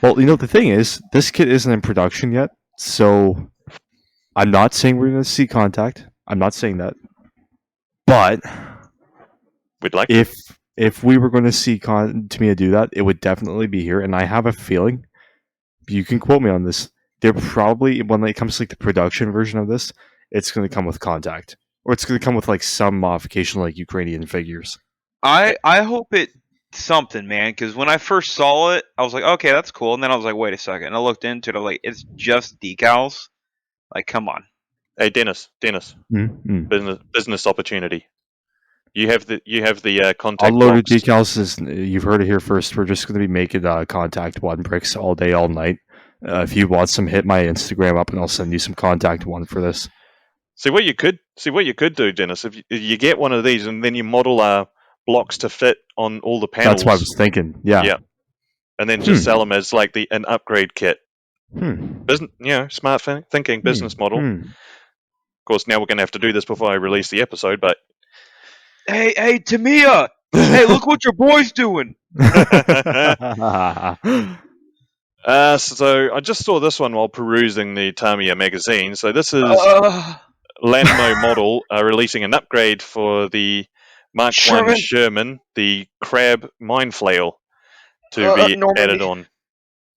Well, the thing is, this kit isn't in production yet, so I'm not saying we're going to see contact. I'm not saying that. But We'd like if we were going to see Tamiya do that, it would definitely be here. And I have a feeling, you can quote me on this, they're probably, when it comes to like the production version of this, it's going to come with contact. Or it's going to come with like some modification like Ukrainian figures. I hope it something, man, because when I first saw it, I was like, okay, that's cool. And then I was like, wait a second. And I looked into it. I'm like, it's just decals. Like, come on. Hey, Dennis, Mm-hmm. business opportunity. You have the contact Unloaded blocks. decals is, you've heard it here first. We're just going to be making contact one bricks all day, all night. If you want some, hit my Instagram up and I'll send you some contact one for this. See what you could do, Dennis. If you get one of these and then you model blocks to fit on all the panels. That's what I was thinking. Yeah. Yeah. And then just sell them as like an upgrade kit. Smart thinking business model. Of course, now we're going to have to do this before I release the episode, but Hey, Tamiya! Hey, look what your boy's doing! So I just saw this one while perusing the Tamiya magazine. So this is Uh, Lanmo model releasing an upgrade for the Mark I Sherman, Sherman, the Crab Mine Flail, to be added Normandy. on.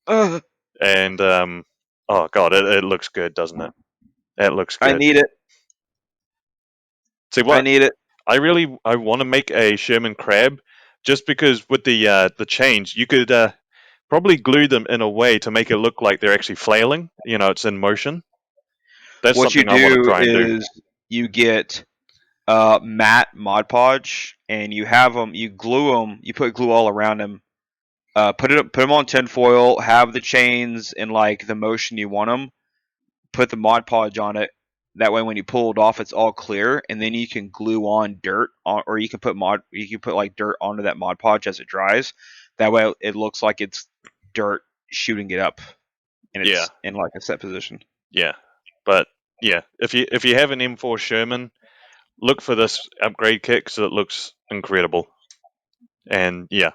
Uh, And oh god, it looks good, doesn't it? It looks I good. need it. See I what need it. I want to make a Sherman Crab, just because with the change you could probably glue them in a way to make it look like they're actually flailing. It's in motion. That's What you something I want to do try and do. is you get matte Mod Podge, and you have them. You glue them. You put glue all around them. Put them on tinfoil. Have the chains in like the motion you want them. Put the Mod Podge on it. That way, when you pull it off, it's all clear, and then you can glue on dirt, or you can put like dirt onto that Mod Podge as it dries. That way, it looks like it's dirt shooting it up, and Yeah, it's in like a set position. yeah, but yeah, if you have an M4 Sherman, look for this upgrade kit because it looks incredible. And yeah,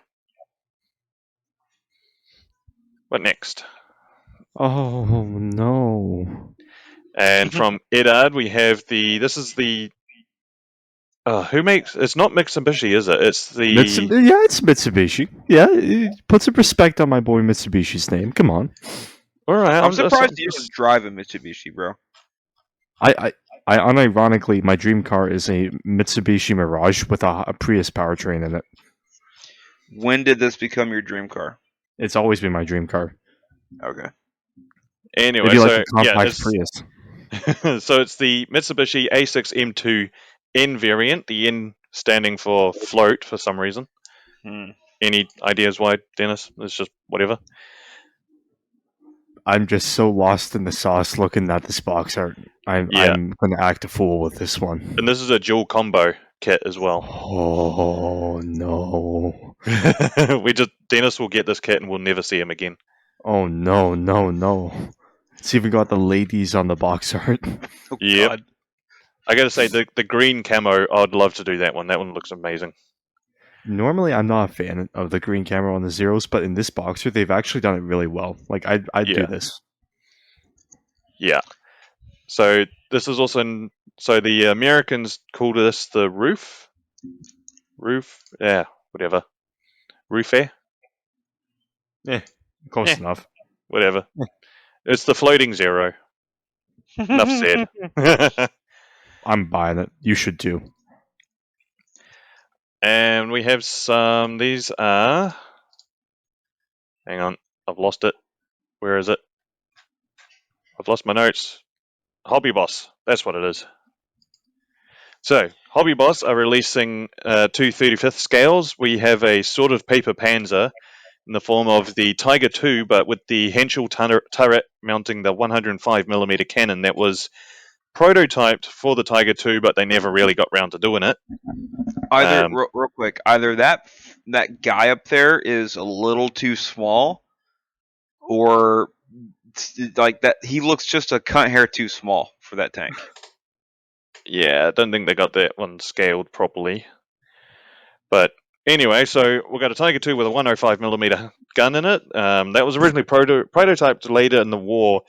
what next? Oh no. And from Edard, we have this is the who makes it's not Mitsubishi, is it? It's the Yeah, it's Mitsubishi. Yeah, put some respect on my boy Mitsubishi's name. Come on. all right. I'm surprised you don't drive a Mitsubishi, bro. I unironically, my dream car is a Mitsubishi Mirage with a Prius powertrain in it. When did this become your dream car? It's always been my dream car. Okay. Anyway, It'd be like so a compact it's Prius. so it's the Mitsubishi A6 M2 N variant. The N standing for float for some reason. Hmm. Any ideas why, Dennis? It's just whatever. I'm just so lost in the sauce looking at this box art. I'm going to act a fool with this one. And this is a dual combo kit as well. Oh no. Dennis will get this kit and we'll never see him again. Oh no. It's even got the ladies on the box art. Oh, Yep. God. I gotta say, the green camo, I'd love to do that one. That one looks amazing. Normally, I'm not a fan of the green camera on the Zeros, but in this boxer, they've actually done it really well. Like, I'd Yeah. do this. Yeah. So this is also so the Americans called this the roof, yeah, whatever, roof air, Close Eh. enough. whatever. It's the floating zero. Enough said. I'm buying it. You should too. And we have some. These are. Hang on, I've lost it. Where is it? I've lost my notes. Hobby Boss. That's what it is. So, Hobby Boss are releasing two 35th scales. We have a sort of paper panzer in the form of the Tiger II, but with the Henschel turret mounting the 105mm cannon that was prototyped for the Tiger II, but they never really got round to doing it. Either real quick, either that guy up there is a little too small, or like that he looks just a cunt hair too small for that tank. Yeah, I don't think they got that one scaled properly. But anyway, so we've got a Tiger II with a 105mm gun in it. That was originally prototyped later in the war,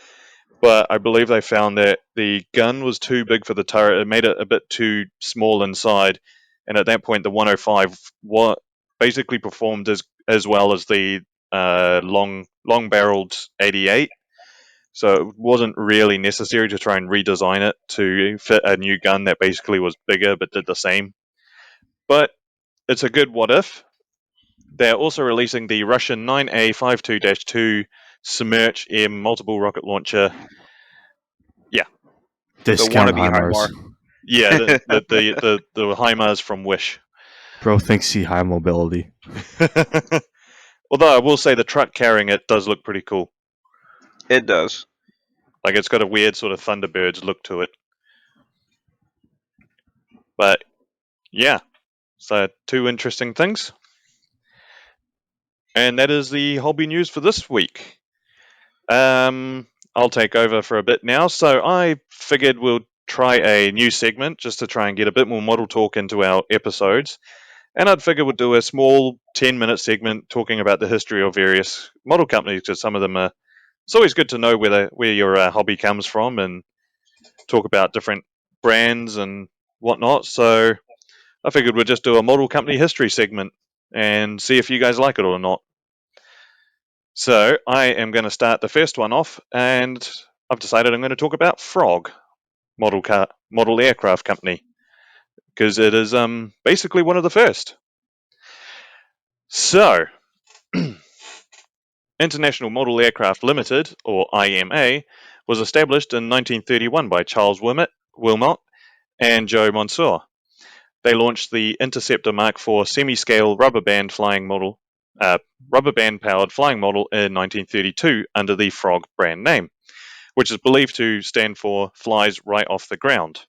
but I believe they found that the gun was too big for the turret. It made it a bit too small inside, and at that point, the 105 basically performed as well as the long-barreled 88. So it wasn't really necessary to try and redesign it to fit a new gun that basically was bigger but did the same. But it's a good what if. They're also releasing the Russian 9A52-2 Smerch M multiple rocket launcher. Yeah. Discount wannabe HIMARS. HIMARS. Yeah, the HIMARS from Wish. Bro thinks he high mobility. Although I will say the truck carrying it does look pretty cool. It does. Like it's got a weird sort of Thunderbirds look to it. But yeah, so two interesting things. And that is the hobby news for this week. I'll take over for a bit now. So I figured we'll try a new segment just to try and get a bit more model talk into our episodes. And I'd figure we'd do a small 10-minute segment talking about the history of various model companies, because some of them are. It's always good to know where your hobby comes from and talk about different brands and whatnot. So I figured we'd just do a model company history segment and see if you guys like it or not. So I am going to start the first one off, and I've decided I'm going to talk about Frog model aircraft company, because it is basically one of the first. So International Model Aircraft Limited, or IMA, was established in 1931 by Charles Wilmot and Joe Mansour. They launched the Interceptor Mark IV semi-scale rubber band powered flying model in 1932 under the Frog brand name, which is believed to stand for Flies Right Off the Ground.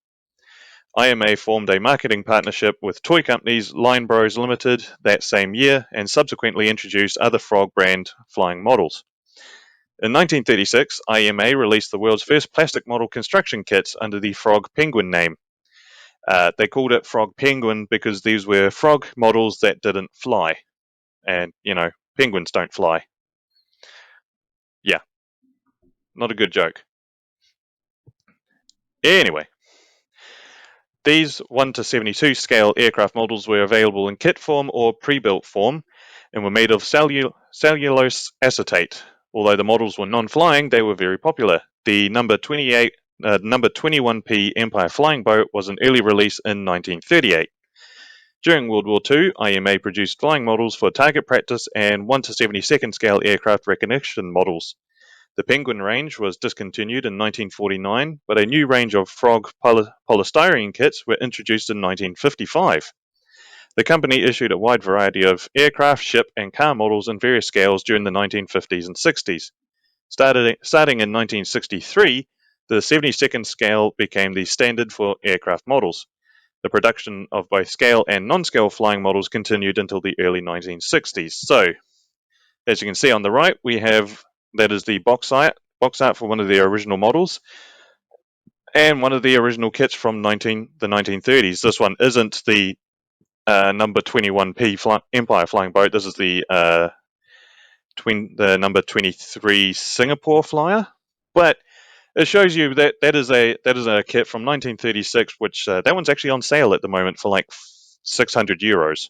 IMA formed a marketing partnership with toy companies Line Bros Limited that same year and subsequently introduced other Frog brand flying models. In 1936, IMA released the world's first plastic model construction kits under the Frog Penguin name. They called it Frog Penguin because these were frog models that didn't fly. And, penguins don't fly. Yeah, not a good joke. Anyway, these 1 to 72 scale aircraft models were available in kit form or pre-built form and were made of cellulose acetate. Although the models were non-flying, they were very popular. The number 21P Empire Flying Boat was an early release in 1938. During World War II, IMA produced flying models for target practice and 1 to 72nd scale aircraft recognition models. The Penguin range was discontinued in 1949, but a new range of Frog polystyrene kits were introduced in 1955. The company issued a wide variety of aircraft, ship, and car models in various scales during the 1950s and 60s. Starting in 1963, the 72nd scale became the standard for aircraft models. The production of both scale and non-scale flying models continued until the early 1960s. So, as you can see on the right, that is the box art for one of the original models, and one of the original kits from the 1930s. This one isn't the number 21P Empire Flying Boat. This is the number 23 Singapore Flyer, but it shows you that is a kit from 1936, which that one's actually on sale at the moment for like €600.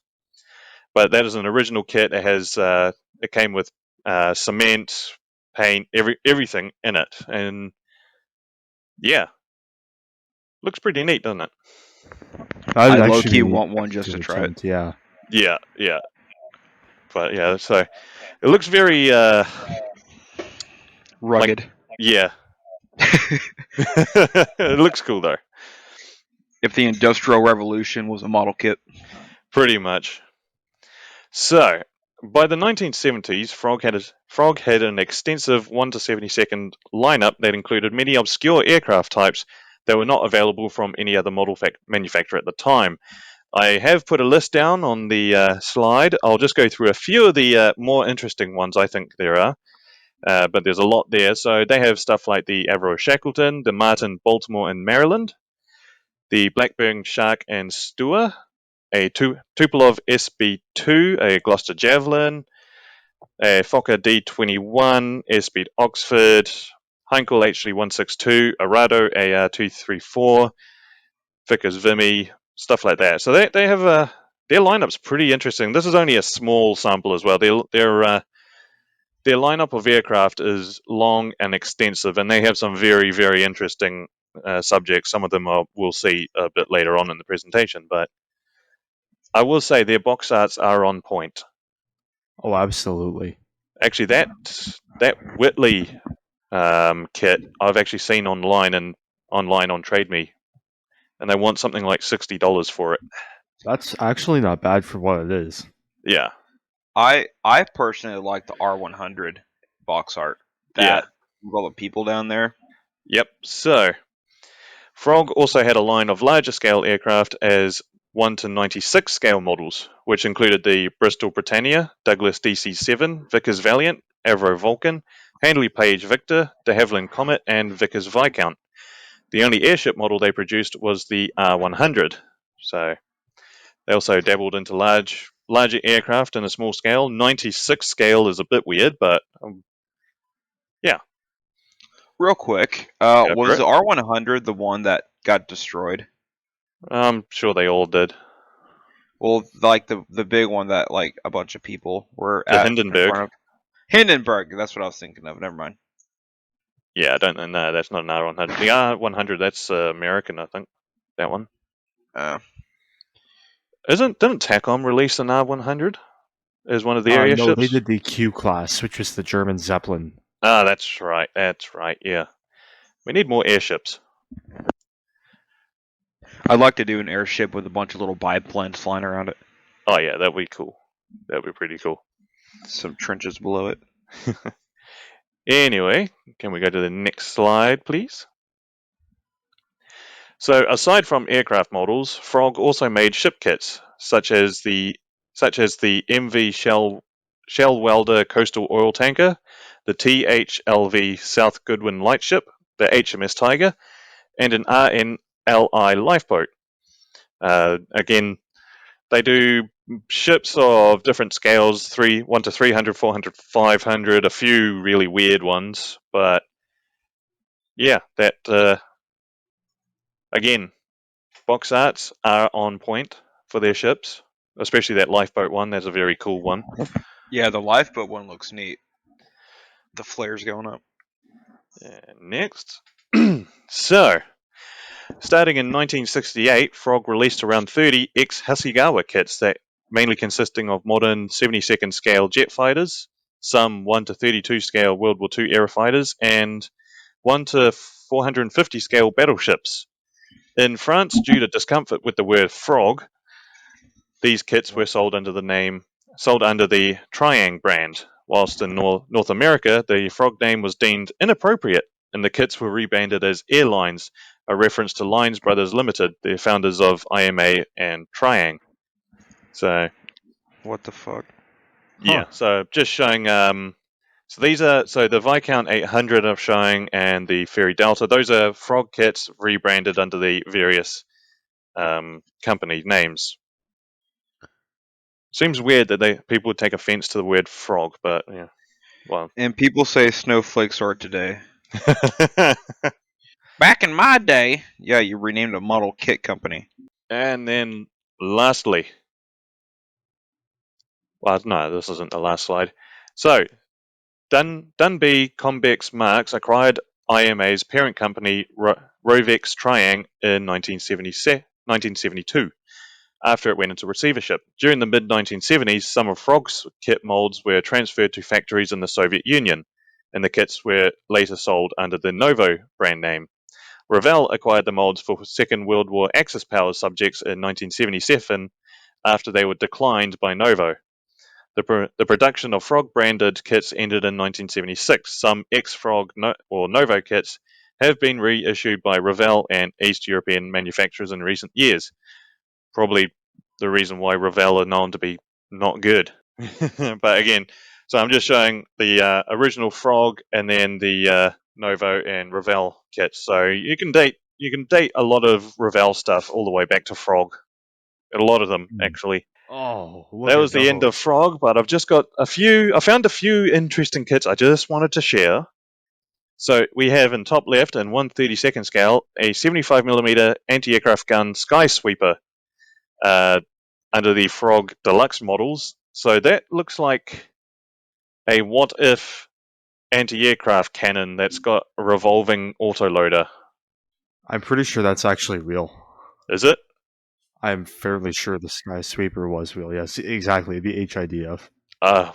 But that is an original kit. It came with cement, paint, everything in it, and yeah, looks pretty neat, doesn't it? I'd I low actually key be want one just good to try it. attempt, yeah. Yeah. But yeah, so it looks very Rugged. yeah. It looks cool though. If the Industrial Revolution was a model kit. Pretty much. So, by the 1970s, Frog had an extensive 1 to 72nd lineup that included many obscure aircraft types that were not available from any other model manufacturer at the time. I have put a list down on the slide. I'll just go through a few of the more interesting ones I think there are, but there's a lot there. So they have stuff like the Avro Shackleton, the Martin Baltimore in Maryland, the Blackburn Shark and Stewart, a Tupolev SB2, a Gloucester Javelin, a Fokker D21, Airspeed Oxford, Heinkel HG162, Arado AR234, Vickers Vimy, stuff like that. So they have their lineup's pretty interesting. This is only a small sample as well. Their lineup of aircraft is long and extensive, and they have some very, very interesting subjects. Some of them we'll see a bit later on in the presentation, but I will say their box arts are on point. Oh, absolutely. Actually, that Whitley kit I've actually seen online on Trade Me, and they want something like $60 for it. That's actually not bad for what it is. Yeah. I personally like the R100 box art. With all the people down there. Yep. So, Frog also had a line of larger scale aircraft as 1 to 96 scale models, which included the Bristol Britannia, Douglas DC-7, Vickers Valiant, Avro Vulcan, Handley Page Victor, de Havilland Comet, and Vickers Viscount. The only airship model they produced was the R100. So, They also dabbled into larger aircraft in a small scale. 96 scale is a bit weird, but yeah. Real quick, Go for was it. the R100 the one that got destroyed? I'm sure they all did. Well, like the big one that like a bunch of people were The at in Hindenburg. front of. Hindenburg. That's what I was thinking of. Never mind. Yeah, I don't know. No, that's not an R100. The R100, that's American, I think. That one. Uh, Didn't TACOM release an R100 as one of their No, they airships? did the Q class, which was the German Zeppelin. Ah, that's right. That's right. Yeah, we need more airships. I'd like to do an airship with a bunch of little biplanes flying around it. Oh yeah, that'd be cool. That'd be pretty cool. Some trenches below it. Anyway, can we go to the next slide, please? So, aside from aircraft models, Frog also made ship kits, such as the MV Shell Welder Coastal Oil Tanker, the THLV South Goodwin Lightship, the HMS Tiger, and an RNLI lifeboat. Again, they do ships of different scales, 1 to 300, 400, 500, a few really weird ones, but yeah, that again, box arts are on point for their ships, especially that lifeboat one. That's a very cool one. Yeah, the lifeboat one looks neat. The flares going up. And next, so starting in 1968, Frog released around 30 ex-Hasegawa kits that mainly consisting of modern 72nd scale jet fighters, some 1 to 32 scale World War II aerofighters, and 1 to 450 scale battleships. In France, due to discomfort with the word frog, these kits were sold under the Triang brand, whilst in North America, the frog name was deemed inappropriate, and the kits were rebranded as Airlines, a reference to Lines Brothers Limited, the founders of IMA and Triang. So, What the fuck? yeah, so just showing. So the Viscount 800 I'm showing, and the Ferry Delta. Those are frog kits rebranded under the various company names. Seems weird that people would take offense to the word frog, but yeah, well. And people say snowflakes are today. Back in my day, yeah, you renamed a model kit company. And then lastly, well, no, this isn't the last slide. So, Dunby Convex Marks acquired IMA's parent company, Rovex Triang, in 1972, after it went into receivership. During the mid-1970s, some of Frog's kit molds were transferred to factories in the Soviet Union, and the kits were later sold under the Novo brand name. Revell acquired the molds for Second World War Axis powers subjects in 1977 after they were declined by Novo. The production of Frog-branded kits ended in 1976. Some ex-Frog or Novo kits have been reissued by Revell and East European manufacturers in recent years. Probably the reason why Revell are known to be not good. But again, so I'm just showing the original Frog and then the Novo and Revell kits. So you can date a lot of Revell stuff all the way back to Frog. A lot of them actually. Oh, That was the end of Frog, but I've just got I found a few interesting kits I just wanted to share. So we have in top left in 1/32 scale a 75mm anti-aircraft gun Sky Sweeper under the Frog Deluxe models. So that looks like a what-if anti-aircraft cannon that's got a revolving autoloader. I'm pretty sure that's actually real. Is it? I'm fairly sure the Sky Sweeper was real. Yes, exactly. The HIDF. I'm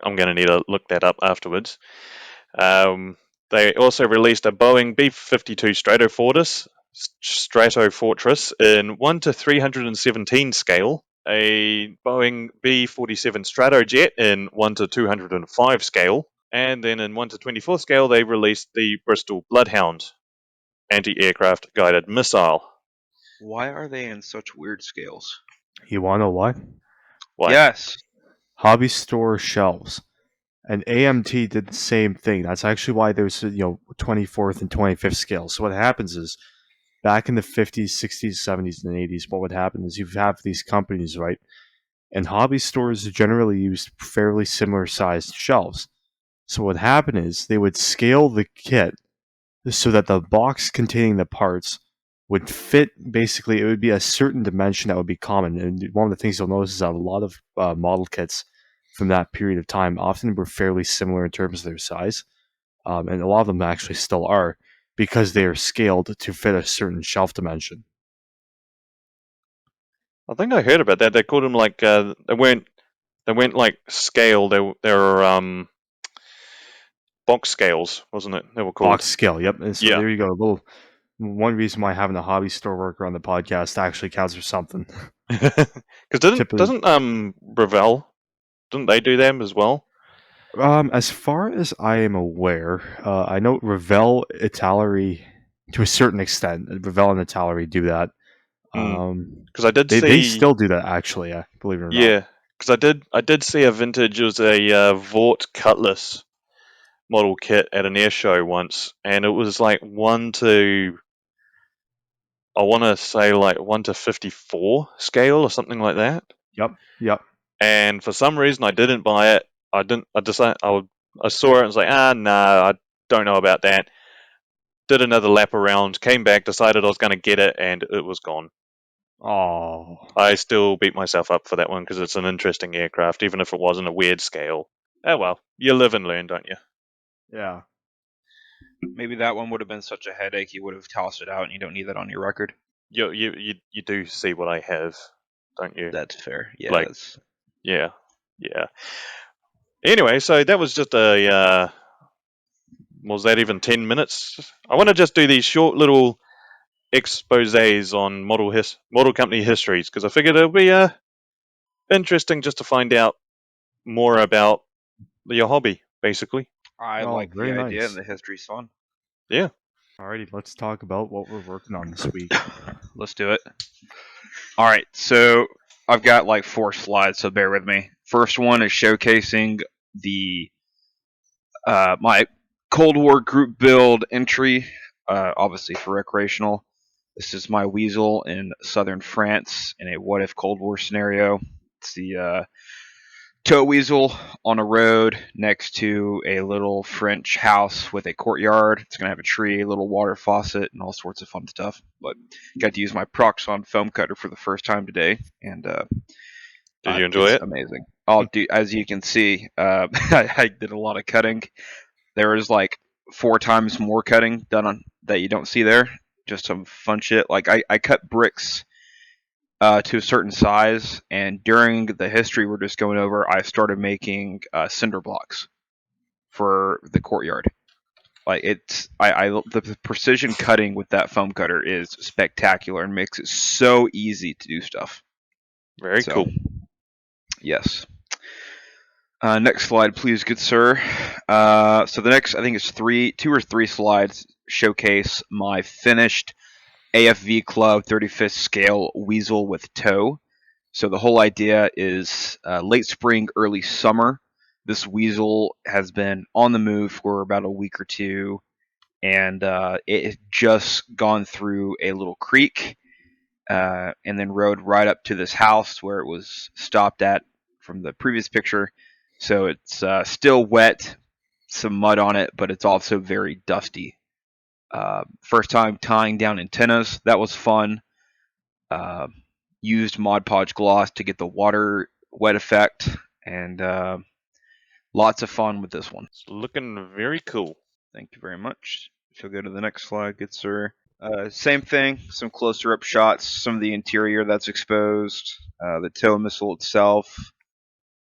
going to need to look that up afterwards. They also released a Boeing B-52 Stratofortress in 1 to 317 scale, a Boeing B-47 Stratojet in 1 to 205 scale, and then in 1 to 24 scale they released the Bristol Bloodhound anti-aircraft guided missile. Why are they in such weird scales? You want to know why? Why? Yes. Hobby store shelves. And AMT did the same thing. That's actually why there's 24th and 25th scale. So what happens is back in the 50s, 60s, 70s, and 80s, what would happen is you have these companies, right? And hobby stores generally use fairly similar sized shelves. So what happened is they would scale the kit so that the box containing the parts would fit. Basically, it would be a certain dimension that would be common. And one of the things you'll notice is that a lot of model kits from that period of time often were fairly similar in terms of their size. And a lot of them actually still are because they are scaled to fit a certain shelf dimension. I think I heard about that. They called them like they weren't like scale. They were box scales, wasn't it? They were called. Box scale, yep. And so Yeah, there you go. A little one reason why having a hobby store worker on the podcast actually counts for something. because Typically, doesn't Breville, didn't they do them as well? as far as I am aware, I know Revell Italeri to a certain extent. Revell and Italeri do that. Because I did They see, still do that actually. Believe it or not. yeah, because I did see a vintage. It was a Vought Cutlass model kit at an air show once, and it was like I want to say like 1:54 scale or something like that. Yep. Yep. And for some reason, I didn't buy it. I didn't. I decided I saw it and was like, no, I don't know about that. Did another lap around, came back, decided I was going to get it, and it was gone. Oh. I still beat myself up for that one because it's an interesting aircraft, even if it wasn't a weird scale. Oh well, you live and learn, don't you? Yeah. Maybe that one would have been such a headache you would have tossed it out, and you don't need that on your record. You do see what I have, don't you? That's fair. Yeah. Like- Yeah. Anyway, so that was just a. Was that even 10 minutes? I want to just do these short little exposés on model company histories because I figured it'll be interesting just to find out more about your hobby, basically. I Oh, like the very idea, nice. and the history's fun. Alrighty, let's talk about what we're working on this week. Let's do it. All right, so I've got like 4 slides, so bear with me. First one is showcasing the my Cold War group build entry, obviously for recreational. This is my Weasel in southern France in a what if Cold War scenario. It's the tow weasel on a road next to a little French house with a courtyard. It's gonna have a tree, a little water faucet, and all sorts of fun stuff. But got to use my Proxxon foam cutter for the first time today, and Did you enjoy it's it? amazing. Oh, dude, as you can see, I did a lot of cutting. There was like 4 times more cutting done on that you don't see there. Just some fun shit. Like I cut bricks to a certain size, and during the history we're just going over, I started making cinder blocks for the courtyard. Like the precision cutting with that foam cutter is spectacular and makes it so easy to do stuff. Very So, cool. Yes. Next slide, please, good sir. So the next, I think it's 2 or 3 slides showcase my finished AFV Club 35th scale Weasel with tow. So the whole idea is late spring, early summer. This Weasel has been on the move for about a week or 2, and it had just gone through a little creek and then rode right up to this house where it was stopped at from the previous picture. So it's still wet, some mud on it, but it's also very dusty. First time tying down antennas, that was fun. Used Mod Podge gloss to get the water wet effect, and lots of fun with this one. It's looking very cool. Thank you very much. If you'll go to the next slide, good sir. Same thing, some closer up shots, some of the interior that's exposed, the tow missile itself.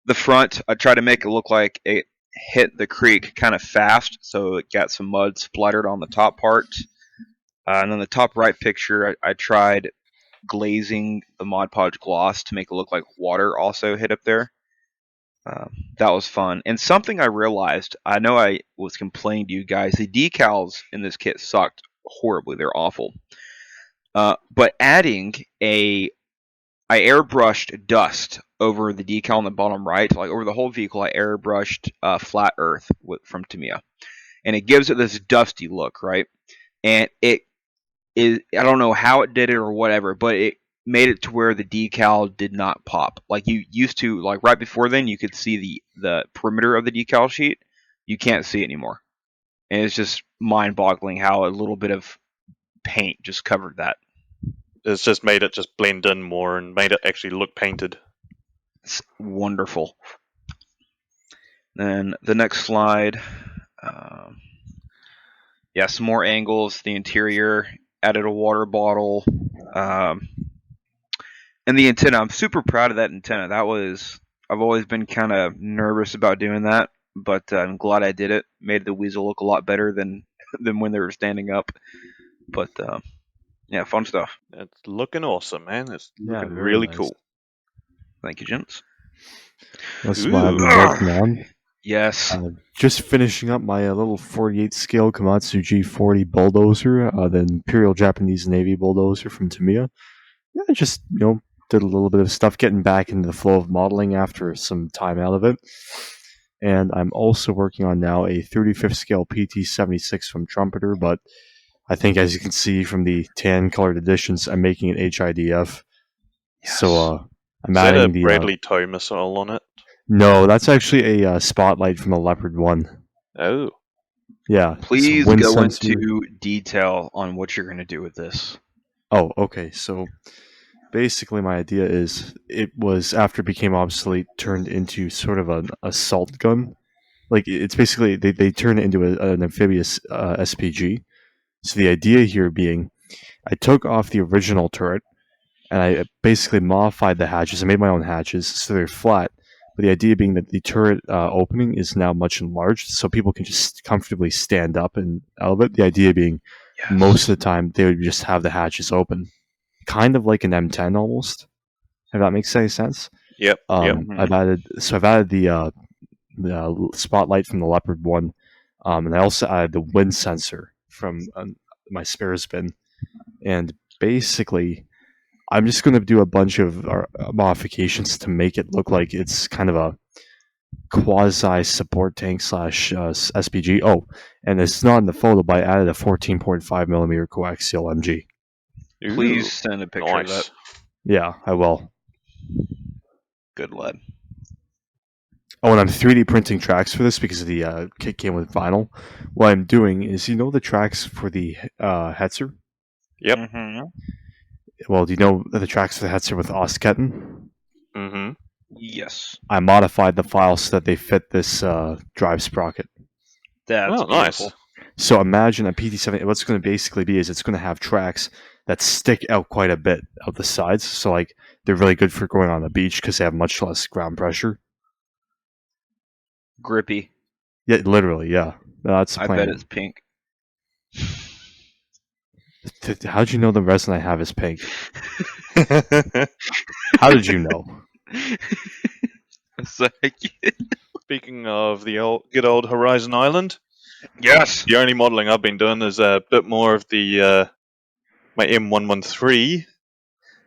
The front, I tried to make it look like it hit the creek kind of fast, so it got some mud splattered on the top part. And then the top right picture, I tried glazing the Mod Podge gloss to make it look like water also hit up there. That was fun. And something I realized, I know I was complaining to you guys, the decals in this kit sucked horribly. They're awful. But adding I airbrushed dust over the decal on the bottom right, like over the whole vehicle. I airbrushed flat earth from Tamiya, and it gives it this dusty look, right? And it I don't know how it did it or whatever, but it made it to where the decal did not pop. Like you used to, like right before then, you could see the perimeter of the decal sheet. You can't see it anymore, and it's just mind-boggling how a little bit of paint just covered that. It's just made it just blend in more and made it actually look painted. It's wonderful. Then the next slide. Yeah, some more angles. The interior, added a water bottle, and the antenna. I'm super proud of that antenna. I've always been kind of nervous about doing that, but I'm glad I did it. Made the weasel look a lot better than when they were standing up. But yeah, fun stuff. It's looking awesome, man. It's Yeah, looking very really nice. cool. Thank you, gents. That's what I've been Ooh. working on. Yes. Just finishing up my little 48 scale Komatsu G40 bulldozer, the Imperial Japanese Navy bulldozer from Tamiya. Yeah, just did a little bit of stuff, getting back into the flow of modeling after some time out of it. And I'm also working on now a 35th scale PT76 from Trumpeter, but I think as you can see from the tan colored editions, I'm making an HIDF. Yes. So I'm Is that a adding the Bradley tow missile on it? no, that's actually a spotlight from the Leopard 1. Oh. Yeah. Please wind go sensor. into detail on what you're going to do with this. Oh, okay. So basically, my idea is it was after it became obsolete, turned into sort of an assault gun. Like it's basically they turn it into an amphibious SPG. So the idea here being, I took off the original turret and I basically modified the hatches. I made my own hatches so they're flat. But the idea being that the turret opening is now much enlarged, so people can just comfortably stand up and out of it. The idea being, Yes. most of the time, they would just have the hatches open, kind of like an M10 almost. If that makes any sense. Yep. Yep. I've added the spotlight from the Leopard 1, and I also added the wind sensor from my spares bin, and basically I'm just going to do a bunch of modifications to make it look like it's kind of a quasi support tank / SPG. Oh, and it's not in the photo, but I added a 14.5 millimeter coaxial MG. Please Ooh, send a picture of that. nice. Yeah, I will. Good lad. Oh, and I'm 3D printing tracks for this because the kit came with vinyl. What I'm doing is, the tracks for the Hetzer? Yep. Mm-hmm. Well, do you know the tracks for the Hetzer with Ostketten? Mm-hmm. Yes. I modified the files so that they fit this drive sprocket. That's Oh, beautiful. nice. So imagine a PT7. What's going to basically be is it's going to have tracks that stick out quite a bit of the sides. So like they're really good for going on the beach because they have much less ground pressure. Grippy. Yeah, literally, yeah. No, that's the I plan. bet it's pink. How'd you know the resin I have is pink? How did you know? It's like, Speaking of the good old Horizon Island, yes. the only modelling I've been doing is a bit more of the my M113.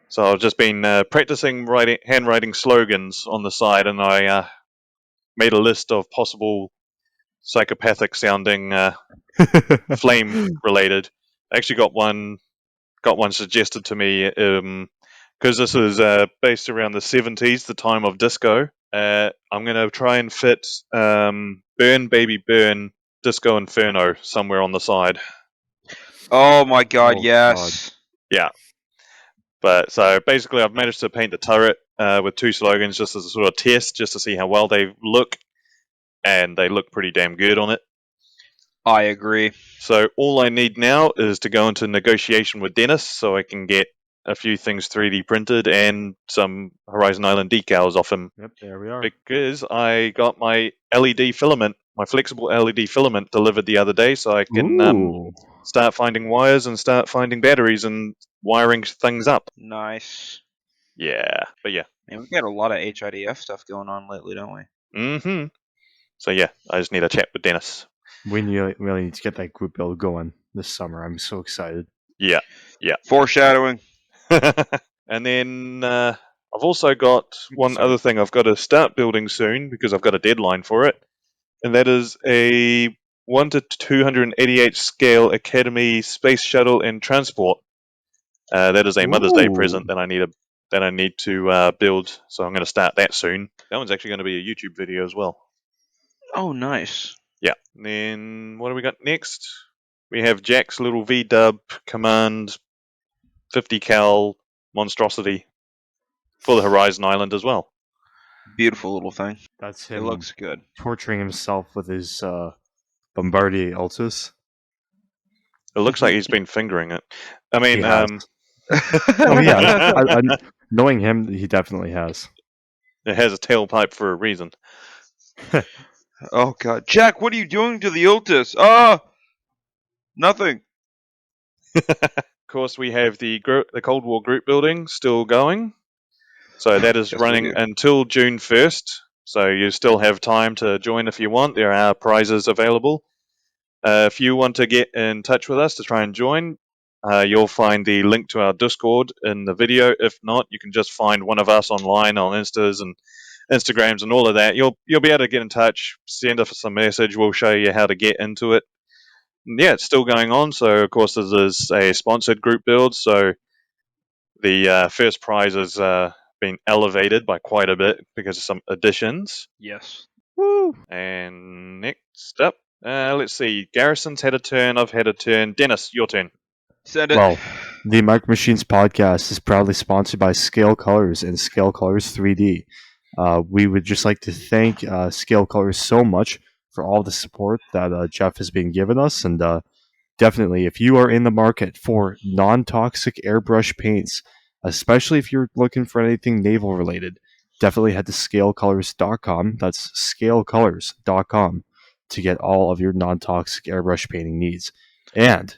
So I've just been practicing handwriting slogans on the side, and I made a list of possible psychopathic sounding flame related. I actually got one suggested to me because this is based around the 70s, the time of disco. I'm going to try and fit Burn Baby Burn Disco Inferno somewhere on the side. Oh my god, Oh, yes. Yeah. But so basically, I've managed to paint the turret with two slogans just as a sort of test, just to see how well they look. And they look pretty damn good on it. I agree. So all I need now is to go into negotiation with Dennis so I can get a few things 3D printed and some Horizon Island decals off him. Yep, there we are. Because I got my LED filament, my flexible LED filament delivered the other day, so I can Ooh. start finding wires and start finding batteries and wiring things up. Nice. Yeah, but yeah. Man, we've got a lot of HIDF stuff going on lately, don't we? Mm-hmm. So yeah, I just need a chat with Dennis. We really need to get that group build going this summer. I'm so excited. Yeah. Foreshadowing. And then I've also got one other thing I've got to start building soon because I've got a deadline for it, and that is a 1 to 288 scale Academy Space Shuttle and Transport. That is a Mother's Day present that I need to build. So I'm going to start that soon. That one's actually going to be a YouTube video as well. Oh, nice. Yeah. And then what do we got next? We have Jack's little VW Command 50 cal monstrosity for the Horizon Island as well. Beautiful little thing. That's It him looks good. torturing himself with his Bombardier Altus. It looks like he's been fingering it. I mean, He has. Oh yeah, knowing him, he definitely has. it has a tailpipe for a reason. Oh God, Jack, what are you doing to the Iltis? Nothing. Of course, we have the Cold War group building still going. So that is Yes, running we do. until June 1st. So you still have time to join if you want. There are prizes available. If you want to get in touch with us to try and join, you'll find the link to our Discord in the video. If not, you can just find one of us online on Instas and Instagrams and all of that. You'll be able to get in touch, send us a message. We'll show you how to get into it. And yeah, it's still going on. So of course, this is a sponsored group build. So the first prize has been elevated by quite a bit because of some additions. Yes. Woo! And next up, let's see. Garrison's had a turn. I've had a turn. Dennis, your turn. Send it. Well, the Micro Machines podcast is proudly sponsored by Scale Colors and Scale Colors 3D. We would just like to thank Scale Colors so much for all the support that Jeff has been giving us. And definitely, if you are in the market for non-toxic airbrush paints, especially if you're looking for anything naval related, definitely head to scalecolors.com. That's scalecolors.com to get all of your non-toxic airbrush painting needs. And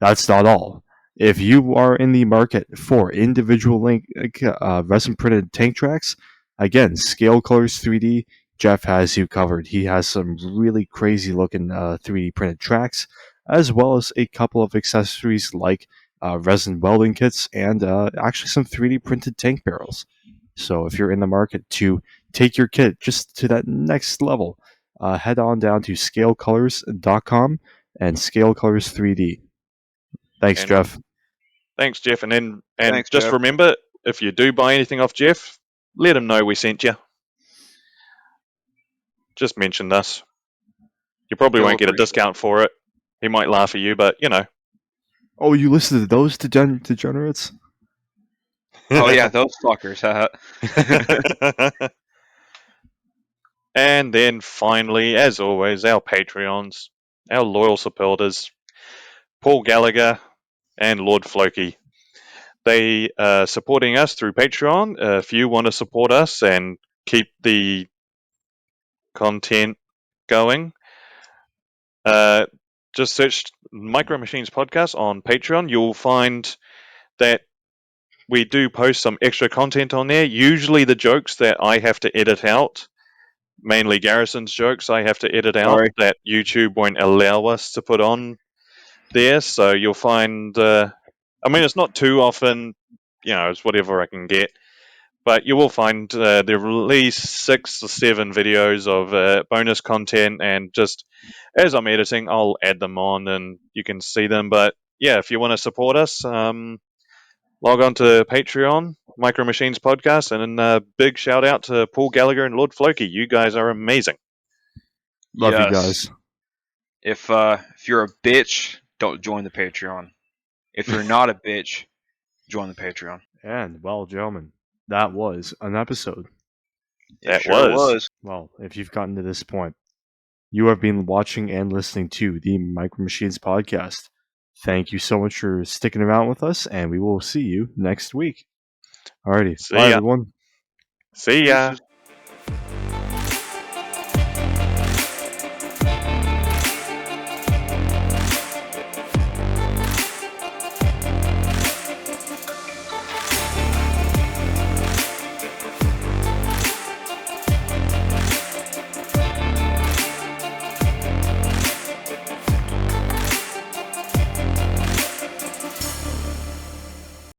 that's not all. If you are in the market for individual resin printed tank tracks, again, Scale Colors 3D, Jeff has you covered. He has some really crazy looking 3D printed tracks, as well as a couple of accessories like resin welding kits and actually some 3D printed tank barrels. So if you're in the market to take your kit just to that next level, head on down to scalecolors.com and Scale Colors 3D. Thanks, And Jeff. Thanks, Jeff. And Thanks, just Jeff. remember, if you do buy anything off Jeff, let him know we sent you. Just mention us. You probably He'll won't get a appreciate discount for it. He might laugh at you, but you know. Oh, you listen to those degenerates? Oh yeah, those fuckers. And then finally, as always, our Patreons, our loyal supporters, Paul Gallagher and Lord Floki. They are supporting us through Patreon. If you want to support us and keep the content going, just search Micro Machines Podcast on Patreon. You'll find that we do post some extra content on there, usually the jokes that I have to edit out. Mainly Garrison's jokes I have to edit out Sorry. that YouTube won't allow us to put on there. So you'll find, it's not too often, it's whatever I can get. But you will find there are at least 6 or 7 videos of bonus content, and just as I'm editing, I'll add them on and you can see them. But yeah, if you want to support us, log on to Patreon, Micro Machines Podcast, and a big shout out to Paul Gallagher and Lord Floki. You guys are amazing. Love you Yes. guys. If you're a bitch, don't join the Patreon. If you're not a bitch, join the Patreon. And, well, gentlemen, that was an episode. That sure was. Well, if you've gotten to this point, you have been watching and listening to the Micro Machines Podcast. Thank you so much for sticking around with us, and we will see you next week. Alrighty. See Bye, ya. everyone. See ya. Deuces.